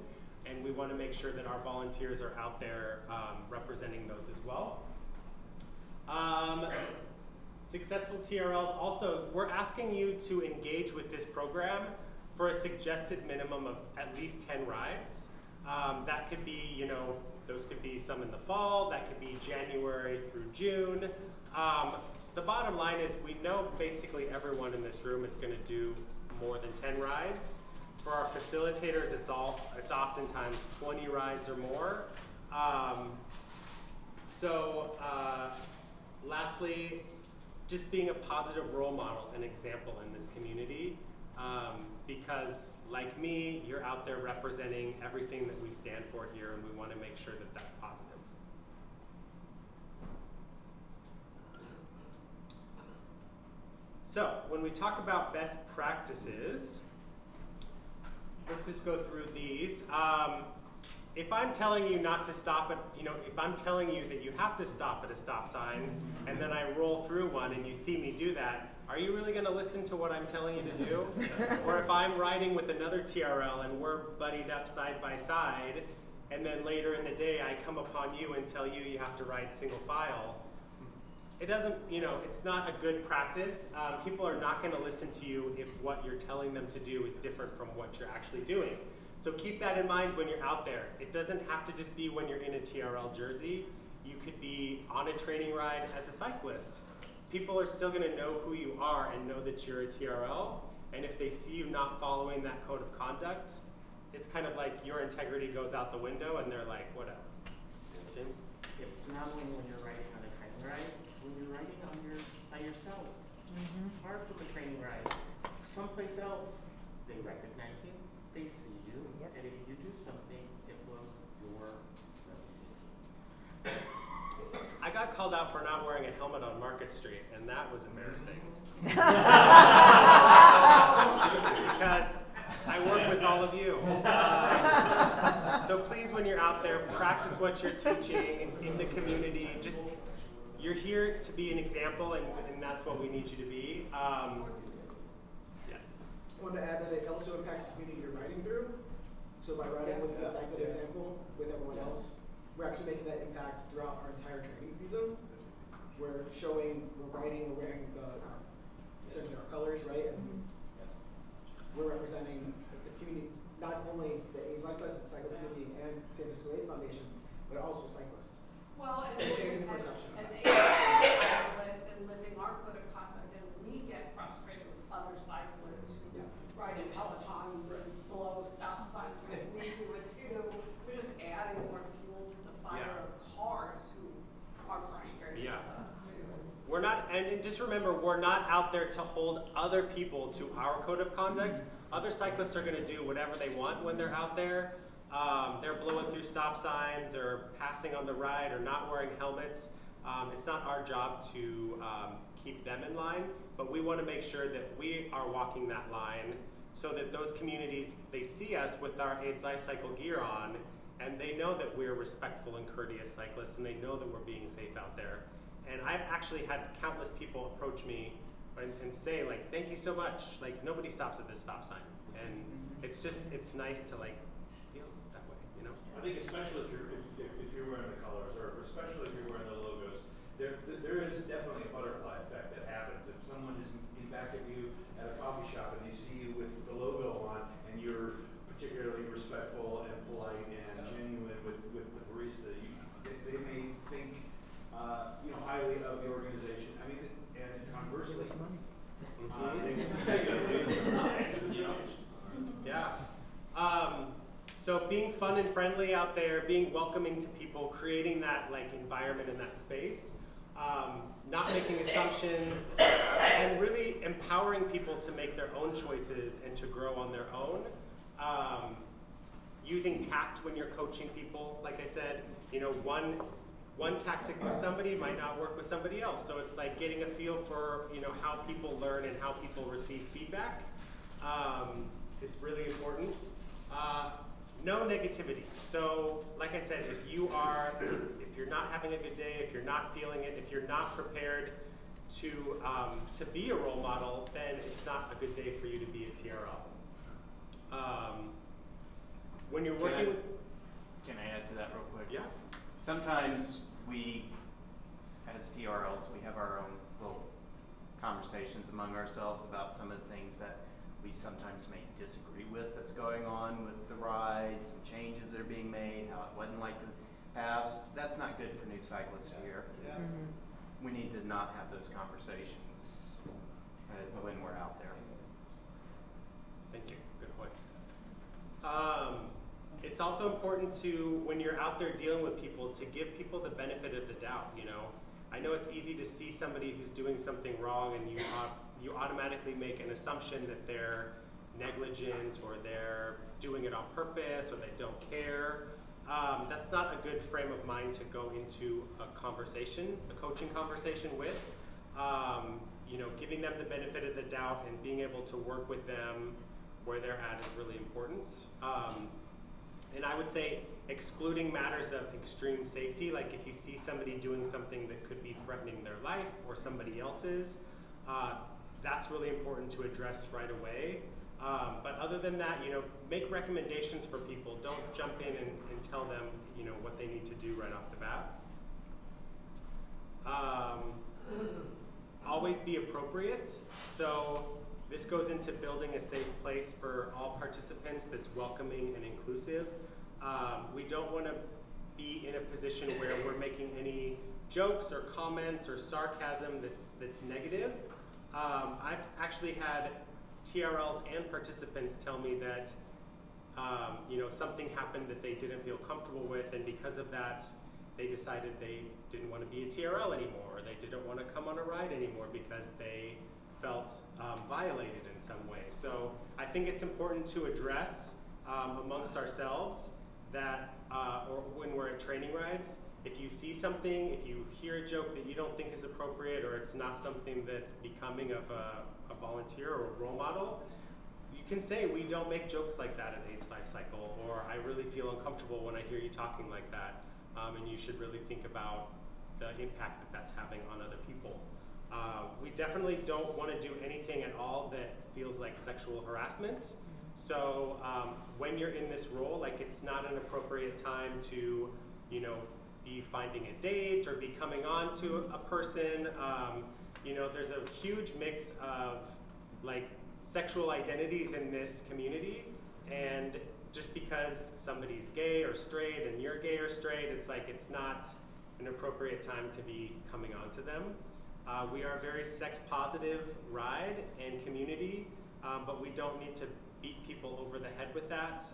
and we want to make sure that our volunteers are out there representing those as well. Successful TRLs, also, we're asking you to engage with this program for a suggested minimum of at least 10 rides. That could be, you know, those could be some in the fall, that could be January through June. The bottom line is we know basically everyone in this room is going to do more than 10 rides. For our facilitators, it's oftentimes 20 rides or more. Lastly, just being a positive role model and example in this community, because like me, you're out there representing everything that we stand for here, and we want to make sure that that's positive. So when we talk about best practices, let's just go through these. If I'm telling you not to stop at, you know, if I'm telling you that you have to stop at a stop sign, and then I roll through one and you see me do that, are you really going to listen to what I'm telling you to do? Or if I'm riding with another TRL and we're buddied up side by side, and then later in the day I come upon you and tell you you have to ride single file, it doesn't, you know, it's not a good practice. People are not going to listen to you if what you're telling them to do is different from what you're actually doing. So keep that in mind when you're out there. It doesn't have to just be when you're in a TRL jersey. You could be on a training ride as a cyclist. People are still going to know who you are and know that you're a TRL. And if they see you not following that code of conduct, it's kind of like your integrity goes out the window and they're like, whatever. James? It's not only when you're riding on a training ride, when you're riding on by yourself. Far from a training ride. Someplace else, they recognize you, they see you, and if you do something, it blows your reputation. I got called out for not wearing a helmet on Market Street, and that was embarrassing. Because I work with all of you. So please, when you're out there, practice what you're teaching in the community. Just, you're here to be an example, and that's what we need you to be. Yes? I wanted to add that it also impacts the community you're riding through. So by riding with that good example with everyone else, we're actually making that impact throughout our entire training season. We're showing, we're riding, we're wearing essentially our colors, right? And we're representing the community, not only the AIDS Lifestyle Cycle community and San Francisco AIDS Foundation, but also cyclists. Well, and changing the perception. as cyclists and living our code of conduct, and we get frustrated with other cyclists who ride in Pelotons and blow stop signs, and we do it too. We're just adding more fuel to the fire of cars who are frustrated with us too. We're not, and just remember, we're not out there to hold other people to our code of conduct. Other cyclists are going to do whatever they want when they're out there. They're blowing through stop signs or passing on the ride or not wearing helmets. It's not our job to keep them in line, but we want to make sure that we are walking that line so that those communities, they see us with our AIDS Life Cycle gear on, and they know that we're respectful and courteous cyclists, and they know that we're being safe out there. And I've actually had countless people approach me and say, like, thank you so much. Like, nobody stops at this stop sign. And it's just, it's nice to, like, feel that way, you know? I think especially if you're wearing the colors, or especially if you're wearing the logos, there is definitely a butterfly effect that happens. If someone is in back of you at a coffee shop and they see you with the logo on, and you're particularly respectful and polite and genuine with the barista, they may think highly of the organization. I mean, and conversely, so being fun and friendly out there, being welcoming to people, creating that like environment in that space, not making assumptions, and really empowering people to make their own choices and to grow on their own. Using tact when you're coaching people, like I said, one tactic with somebody might not work with somebody else. So it's like getting a feel for how people learn and how people receive feedback. It's really important. No negativity. So like I said, if you're not having a good day, if you're not feeling it, if you're not prepared to be a role model, then it's not a good day for you to be a TRL. When you're working with... Can I add to that real quick? Yeah. Sometimes we, as TRLs, we have our own little conversations among ourselves about some of the things that we sometimes may disagree with that's going on with the rides, some changes that are being made, how it wasn't like the past. That's not good for new cyclists here. Yeah. We need to not have those conversations when we're out there. Thank you. Good point. It's also important to, when you're out there dealing with people, to give people the benefit of the doubt. I know it's easy to see somebody who's doing something wrong and you automatically make an assumption that they're negligent or they're doing it on purpose or they don't care. That's not a good frame of mind to go into a conversation, a coaching conversation with. Giving them the benefit of the doubt and being able to work with them where they're at is really important. And I would say excluding matters of extreme safety, like if you see somebody doing something that could be threatening their life or somebody else's, that's really important to address right away. But other than that, make recommendations for people. Don't jump in and tell them, what they need to do right off the bat. Always be appropriate. So this goes into building a safe place for all participants that's welcoming and inclusive. We don't want to be in a position where we're making any jokes or comments or sarcasm that's negative. I've actually had TRLs and participants tell me that you know, something happened that they didn't feel comfortable with, and because of that, they decided they didn't want to be a TRL anymore, or they didn't want to come on a ride anymore because they felt violated in some way. So I think it's important to address amongst ourselves that, or when we're at training rides, if you see something, if you hear a joke that you don't think is appropriate, or it's not something that's becoming of a volunteer or a role model, you can say, we don't make jokes like that at AIDS Life Cycle, or I really feel uncomfortable when I hear you talking like that, and you should really think about the impact that that's having on other people. We definitely don't want to do anything at all that feels like sexual harassment. So when you're in this role, like, it's not an appropriate time to, you know, be finding a date or be coming on to a person. You know, there's a huge mix of like sexual identities in this community, and just because somebody's gay or straight and you're gay or straight, it's like it's not an appropriate time to be coming on to them. We are a very sex positive ride and community, but we don't need to beat people over the head with that.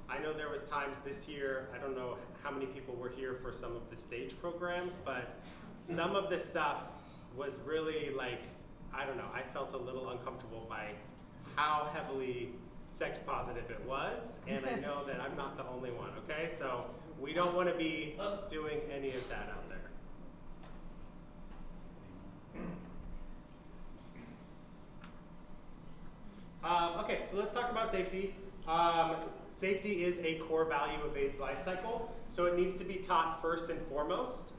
I know there was times this year, I don't know how many people were here for some of the stage programs, but some of the stuff was really like, I don't know, I felt a little uncomfortable by how heavily sex positive it was, and I know that I'm not the only one, okay? So we don't want to be doing any of that out there. Okay, so let's talk about safety. Safety is a core value of AIDS Life Cycle, so it needs to be taught first and foremost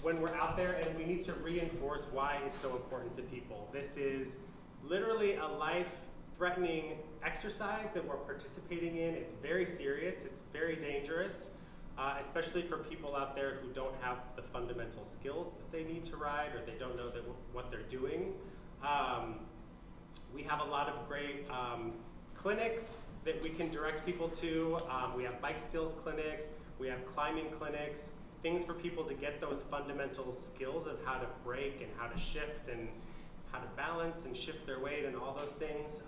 when we're out there, and we need to reinforce why it's so important to people. This is literally a life-threatening exercise that we're participating in. It's very serious, it's very dangerous, especially for people out there who don't have the fundamental skills that they need to ride, or they don't know that what they're doing. We have a lot of great clinics that we can direct people to. We have bike skills clinics, we have climbing clinics, things for people to get those fundamental skills of how to brake and how to shift and how to balance and shift their weight and all those things.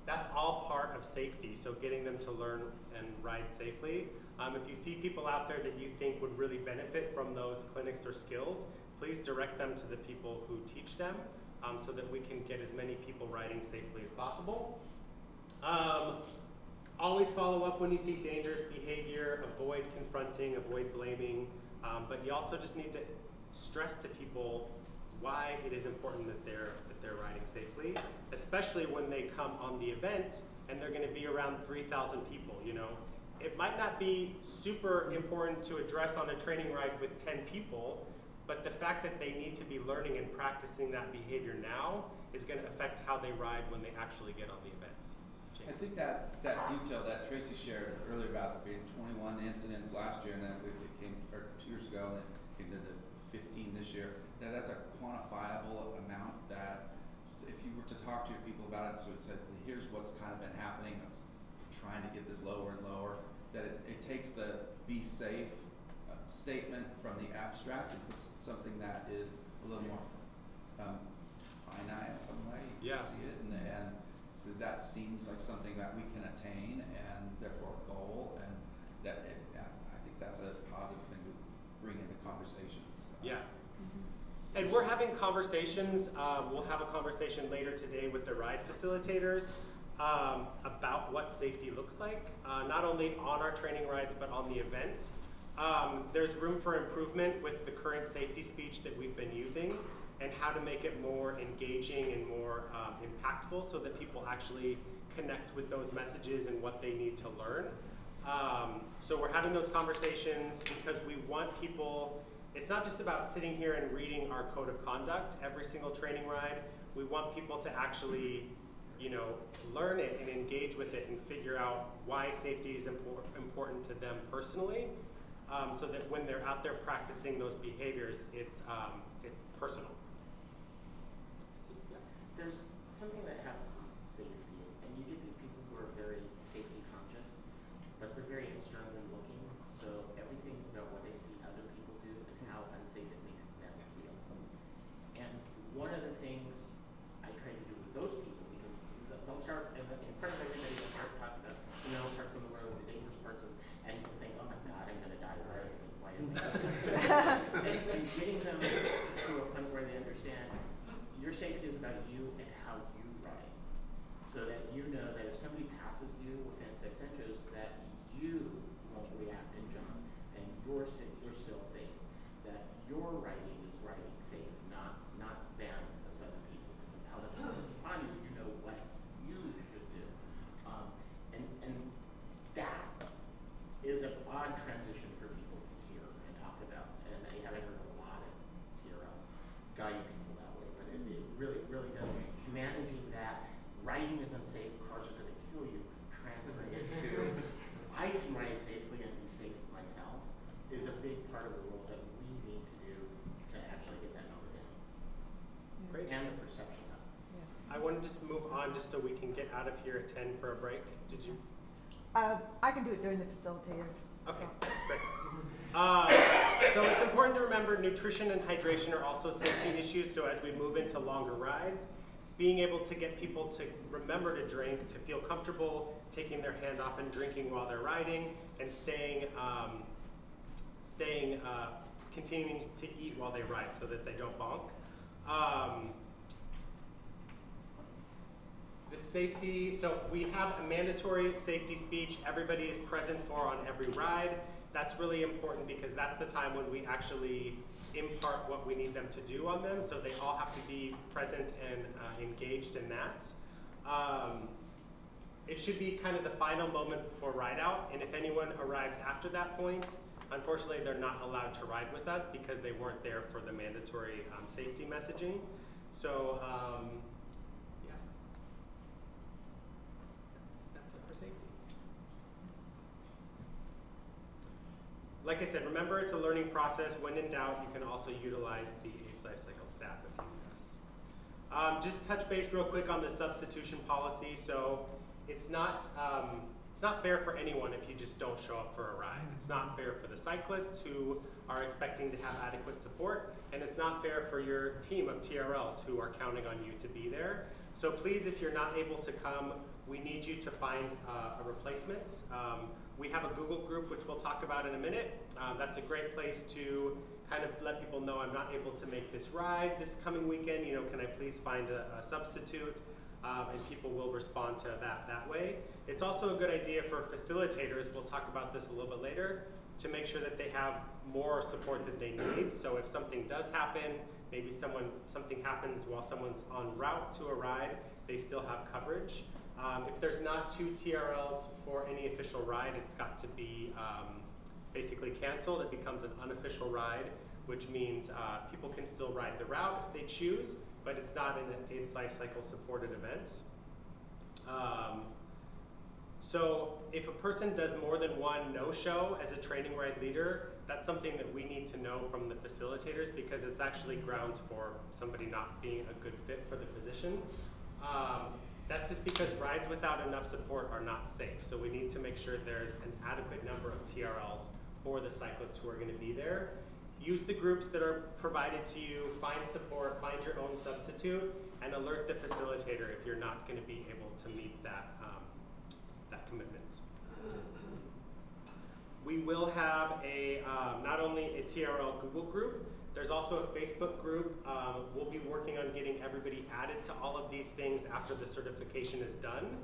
That's all part of safety, so getting them to learn and ride safely. If you see people out there that you think would really benefit from those clinics or skills, please direct them to the people who teach them, so that we can get as many people riding safely as possible. Always follow up when you see dangerous behavior, avoid confronting, avoid blaming, but you also just need to stress to people why it is important that they're riding safely, especially when they come on the event and they're going to be around 3,000 people, you know. It might not be super important to address on a training ride with 10 people, but the fact that they need to be learning and practicing that behavior now is going to affect how they ride when they actually get on the event. I think that detail that Tracy shared earlier about there being 21 incidents last year, and then it came, or 2 years ago, and it came to the 15 this year. Now that's a quantifiable amount that if you were to talk to your people about it, so it said, here's what's kind of been happening, let's trying to get this lower and lower, that it takes the be safe statement from the abstract and puts something that is a little more finite in some way. You can see it, and so that seems like something that we can attain, and therefore a goal, and that I think that's a positive thing to bring into conversations. Yeah. And we're having conversations, we'll have a conversation later today with the ride facilitators about what safety looks like, not only on our training rides, but on the event. There's room for improvement with the current safety speech that we've been using, and how to make it more engaging and more impactful so that people actually connect with those messages and what they need to learn. So we're having those conversations because we want people, it's not just about sitting here and reading our code of conduct every single training ride. We want people to actually, you know, learn it and engage with it and figure out why safety is important to them personally, so that when they're out there practicing those behaviors, it's personal. There's something that happens with safety, and you get these people who are very safety conscious, but they're very externally looking, so everything's about what they see other people do and how unsafe it makes them feel. And one of the things I try to do with those people, because they'll start in front of everybody how you ride, so that you know that if somebody passes you within 6 inches, that you won't react and jump, and you're still safe. That your riding is riding safe, not them, those other people. How the upon you, you know what you should do, and that is an odd transition for people to hear and talk about, and I haven't heard a lot of TRLs guide people that way, but it really, really does. Managing that, riding is unsafe, cars are going to kill you, transferring it to, I can ride safely and be safe myself, is a big part of the role that we need to do to actually get that number down. Great. And the perception of it. I want to just move on just so we can get out of here at 10 for a break. Did you? I can do it during the facilitators. Okay, great. So it's important to remember nutrition and hydration are also safety issues. So as we move into longer rides, being able to get people to remember to drink, to feel comfortable taking their hand off and drinking while they're riding, and continuing to eat while they ride so that they don't bonk. The safety, so we have a mandatory safety speech everybody is present for on every ride. That's really important because that's the time when we actually impart what we need them to do on them, so they all have to be present and engaged in that. It should be kind of the final moment before ride out, and if anyone arrives after that point, unfortunately they're not allowed to ride with us because they weren't there for the mandatory safety messaging. So yeah, that's it for safety. Like I said, remember it's a learning process. When in doubt, you can also utilize the AIDS Life Cycle staff if you need us. Just touch base real quick on the substitution policy. So it's not fair for anyone if you just don't show up for a ride. It's not fair for the cyclists who are expecting to have adequate support, and it's not fair for your team of TRLs who are counting on you to be there. So please, if you're not able to come, we need you to find a replacement. We have a Google group, which we'll talk about in a minute. That's a great place to kind of let people know I'm not able to make this ride this coming weekend. You know, can I please find a substitute? And people will respond to that way. It's also a good idea for facilitators, we'll talk about this a little bit later, to make sure that they have more support that they need. So if something does happen, maybe something happens while someone's en route to a ride, they still have coverage. If there's not 2 TRLs for any official ride, it's got to be basically canceled. It becomes an unofficial ride, which means people can still ride the route if they choose, but it's not an AIDS Life Cycle supported event. So if a person does more than one no-show as a training ride leader, that's something that we need to know from the facilitators because it's actually grounds for somebody not being a good fit for the position. That's just because rides without enough support are not safe. So we need to make sure there's an adequate number of TRLs for the cyclists who are going to be there. Use the groups that are provided to you, find support, find your own substitute, and alert the facilitator if you're not going to be able to meet that commitment. We will have not only a TRL Google group, there's also a Facebook group. We'll be working on getting everybody added to all of these things after the certification is done.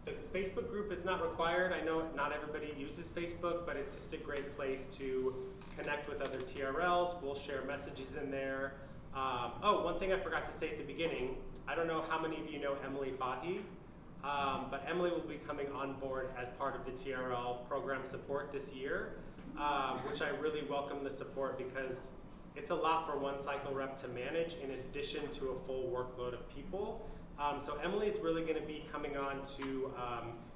The Facebook group is not required. I know not everybody uses Facebook, but it's just a great place to connect with other TRLs. We'll share messages in there. Oh, one thing I forgot to say at the beginning, I don't know how many of you know Emily Fahy, but Emily will be coming on board as part of the TRL program support this year, which I really welcome the support because it's a lot for one cycle rep to manage in addition to a full workload of people. So Emily's really going to be coming on to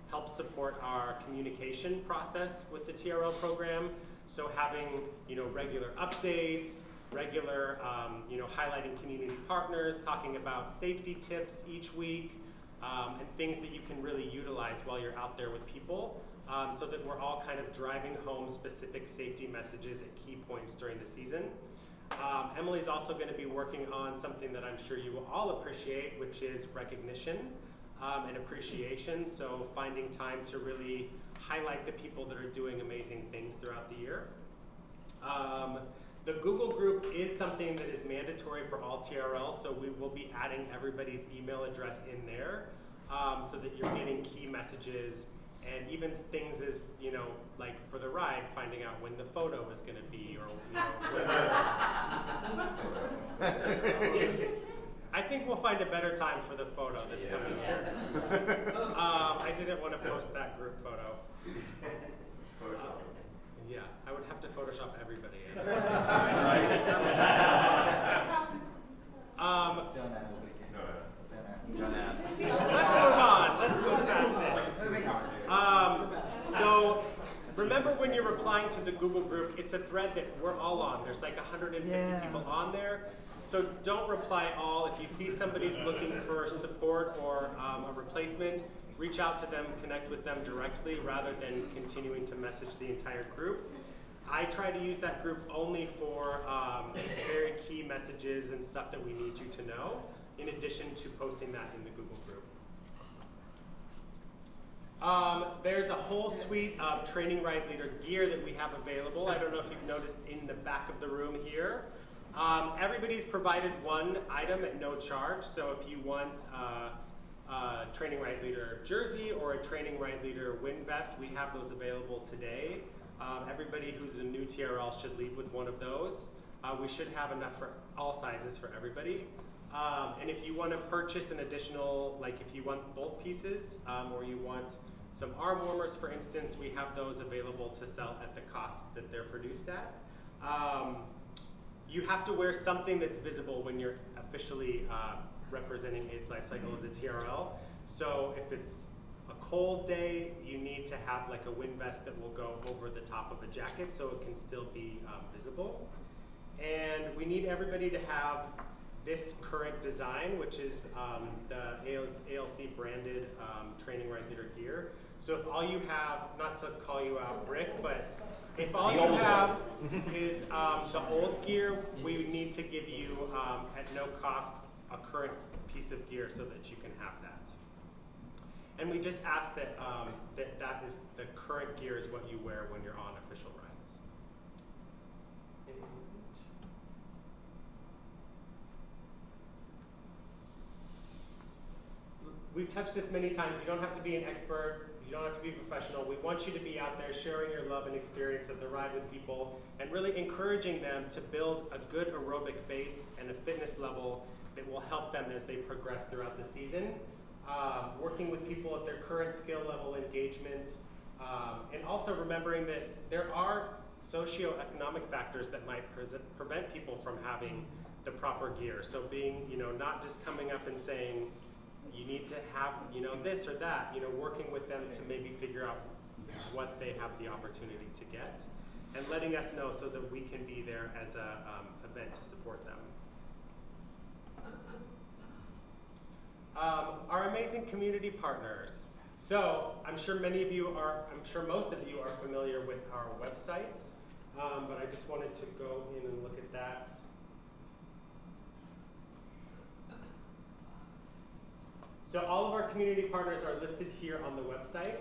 help support our communication process with the TRL program. So having regular updates, regular highlighting community partners, talking about safety tips each week, and things that you can really utilize while you're out there with people, so that we're all kind of driving home specific safety messages at key points during the season. Emily's also going to be working on something that I'm sure you will all appreciate, which is recognition and appreciation. So finding time to really highlight the people that are doing amazing things throughout the year. The Google group is something that is mandatory for all TRLs, so we will be adding everybody's email address in there so that you're getting key messages and even things as, you know, like for the ride, finding out when the photo is going to be, or, you know, I think we'll find a better time for the photo that's coming up. I didn't want to post that group photo. Yeah, I would have to Photoshop everybody in. Let's move on. Let's move past this. So remember, when you're replying to the Google group, it's a thread that we're all on. There's like 150 people on there. So don't reply all. If you see somebody's looking for support or a replacement, reach out to them, connect with them directly rather than continuing to message the entire group. I try to use that group only for very key messages and stuff that we need you to know, in addition to posting that in the Google group. There's a whole suite of Training Ride Leader gear that we have available. I don't know if you've noticed in the back of the room here. Everybody's provided one item at no charge, so if you want a Training Ride Leader jersey or a Training Ride Leader wind vest, we have those available today. Everybody who's a new TRL should leave with one of those. We should have enough for all sizes for everybody. And if you want to purchase an additional, like if you want both pieces, or you want some arm warmers, for instance, we have those available to sell at the cost that they're produced at. You have to wear something that's visible when you're officially representing AIDS Life Cycle as a TRL. So if it's a cold day, you need to have like a wind vest that will go over the top of a jacket so it can still be visible. And we need everybody to have this current design, which is the ALC branded Training Ride Leader gear. So if all you have, not to call you out, Rick, but if all you have is the old gear, we need to give you at no cost a current piece of gear so that you can have that. And we just ask that that is the current gear is what you wear when you're on official rides. We've touched this many times. You don't have to be an expert. You don't have to be professional. We want you to be out there sharing your love and experience of the ride with people and really encouraging them to build a good aerobic base and a fitness level that will help them as they progress throughout the season. Working with people at their current skill level engagement, and also remembering that there are socioeconomic factors that might prevent people from having the proper gear. So being, you know, not just coming up and saying, you need to have, you know, this or that, you know, working with them to maybe figure out what they have the opportunity to get, and letting us know so that we can be there as a event to support them. Our amazing community partners. So I'm sure many of you are, I'm sure most of you are familiar with our website, but I just wanted to go in and look at that. So all of our community partners are listed here on the website.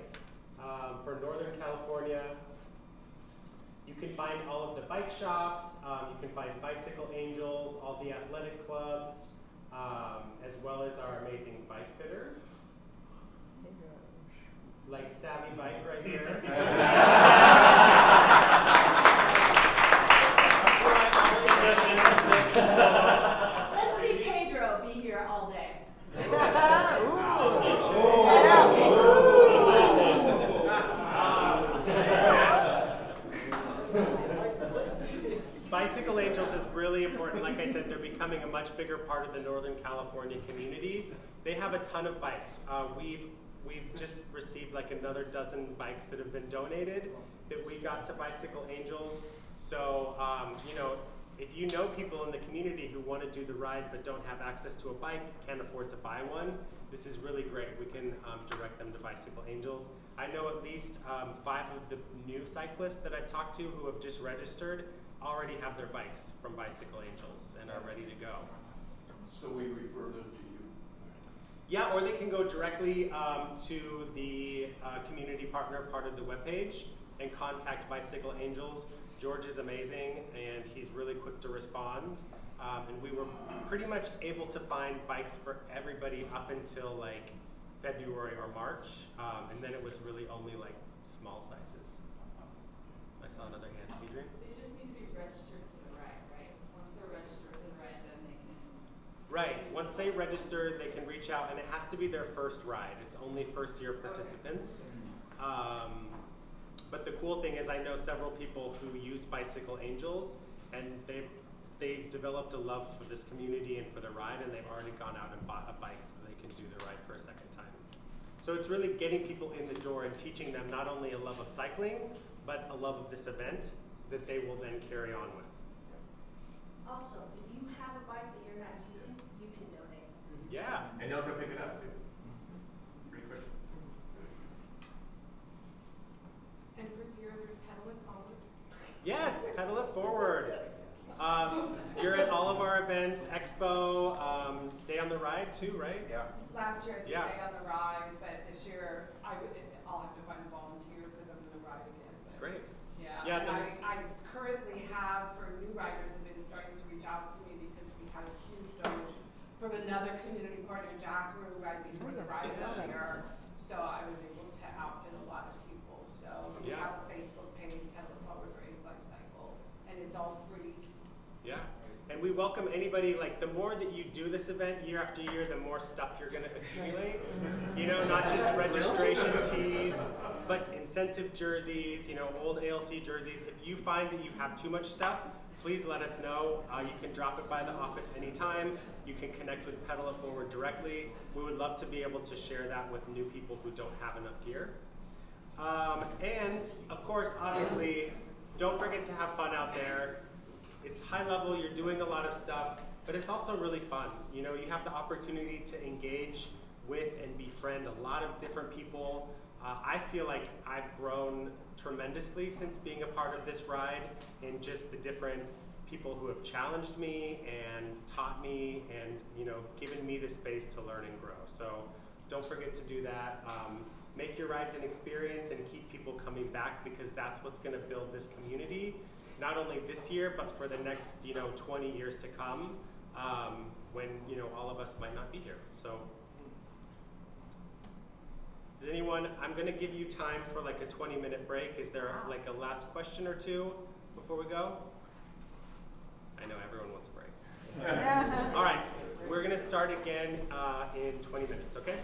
For Northern California, you can find all of the bike shops, you can find Bicycle Angels, all the athletic clubs, as well as our amazing bike fitters. Like Savvy Bike right here. Let's see Pedro be here all day. Bicycle Angels is really important. Like I said, they're becoming a much bigger part of the Northern California community. They have a ton of bikes. We've just received like another dozen bikes that have been donated that we got to Bicycle Angels. So, you know, if you know people in the community who want to do the ride but don't have access to a bike, can't afford to buy one, this is really great. We can direct them to Bicycle Angels. I know at least 5 of the new cyclists that I've talked to who have just registered already have their bikes from Bicycle Angels and are ready to go. So we refer them to you? Yeah, or they can go directly to the community partner part of the webpage and contact Bicycle Angels. George is amazing, and he's really quick to respond. And we were pretty much able to find bikes for everybody up until like February or March, and then it was really only like small sizes. I saw another hand, Adrian. They just need to be registered for the ride, right? Once they're registered for the ride, then they can. Right. Once they register, they can reach out, and it has to be their first ride. It's only first-year participants. But the cool thing is I know several people who used Bicycle Angels, and they've developed a love for this community and for the ride, and they've already gone out and bought a bike so they can do the ride for a second time. So it's really getting people in the door and teaching them not only a love of cycling, but a love of this event that they will then carry on with. Also, if you have a bike that you're not using, you can donate. Yeah. And you'll go pick it up too. Pretty quick. And for gear, there's Pedal It Forward. Yes, pedal it forward. You're at all of our events, Expo, Day on the Ride too, right? Yeah. Last year I did Yeah. Day on the Ride, but this year I'll have to find a volunteer because I'm going to ride again. But Great. Yeah, Yeah, and I currently have, for new riders, have been starting to reach out to me because we had a huge donation from another community partner, Jackaroo, right before the ride this year. So I was able to outfit a lot of people. So we Yeah. have a Facebook page, Pedal It Forward for AIDS Life Cycle, and it's all free. Yeah. And we welcome anybody, like the more that you do this event year after year, the more stuff you're gonna accumulate. You know, not just registration tees, but incentive jerseys, you know, old ALC jerseys. If you find that you have too much stuff, please let us know. You can drop it by the office anytime. You can connect with Pedal It Forward directly. We would love to be able to share that with new people who don't have enough gear. And of course, obviously, don't forget to have fun out there. It's high level, you're doing a lot of stuff, but it's also really fun. You know, you have the opportunity to engage with and befriend a lot of different people. I feel like I've grown tremendously since being a part of this ride, and just the different people who have challenged me and taught me and, you know, given me the space to learn and grow. So don't forget to do that. Make your rides an experience and keep people coming back, because that's what's gonna build this community. Not only this year, but for the next, you know, 20 years to come, when, you know, all of us might not be here. So, does anyone, I'm gonna give you time for like a 20-minute break. Is there like a last question or two before we go? I know everyone wants a break. All right, we're gonna start again in 20 minutes, okay? Okay.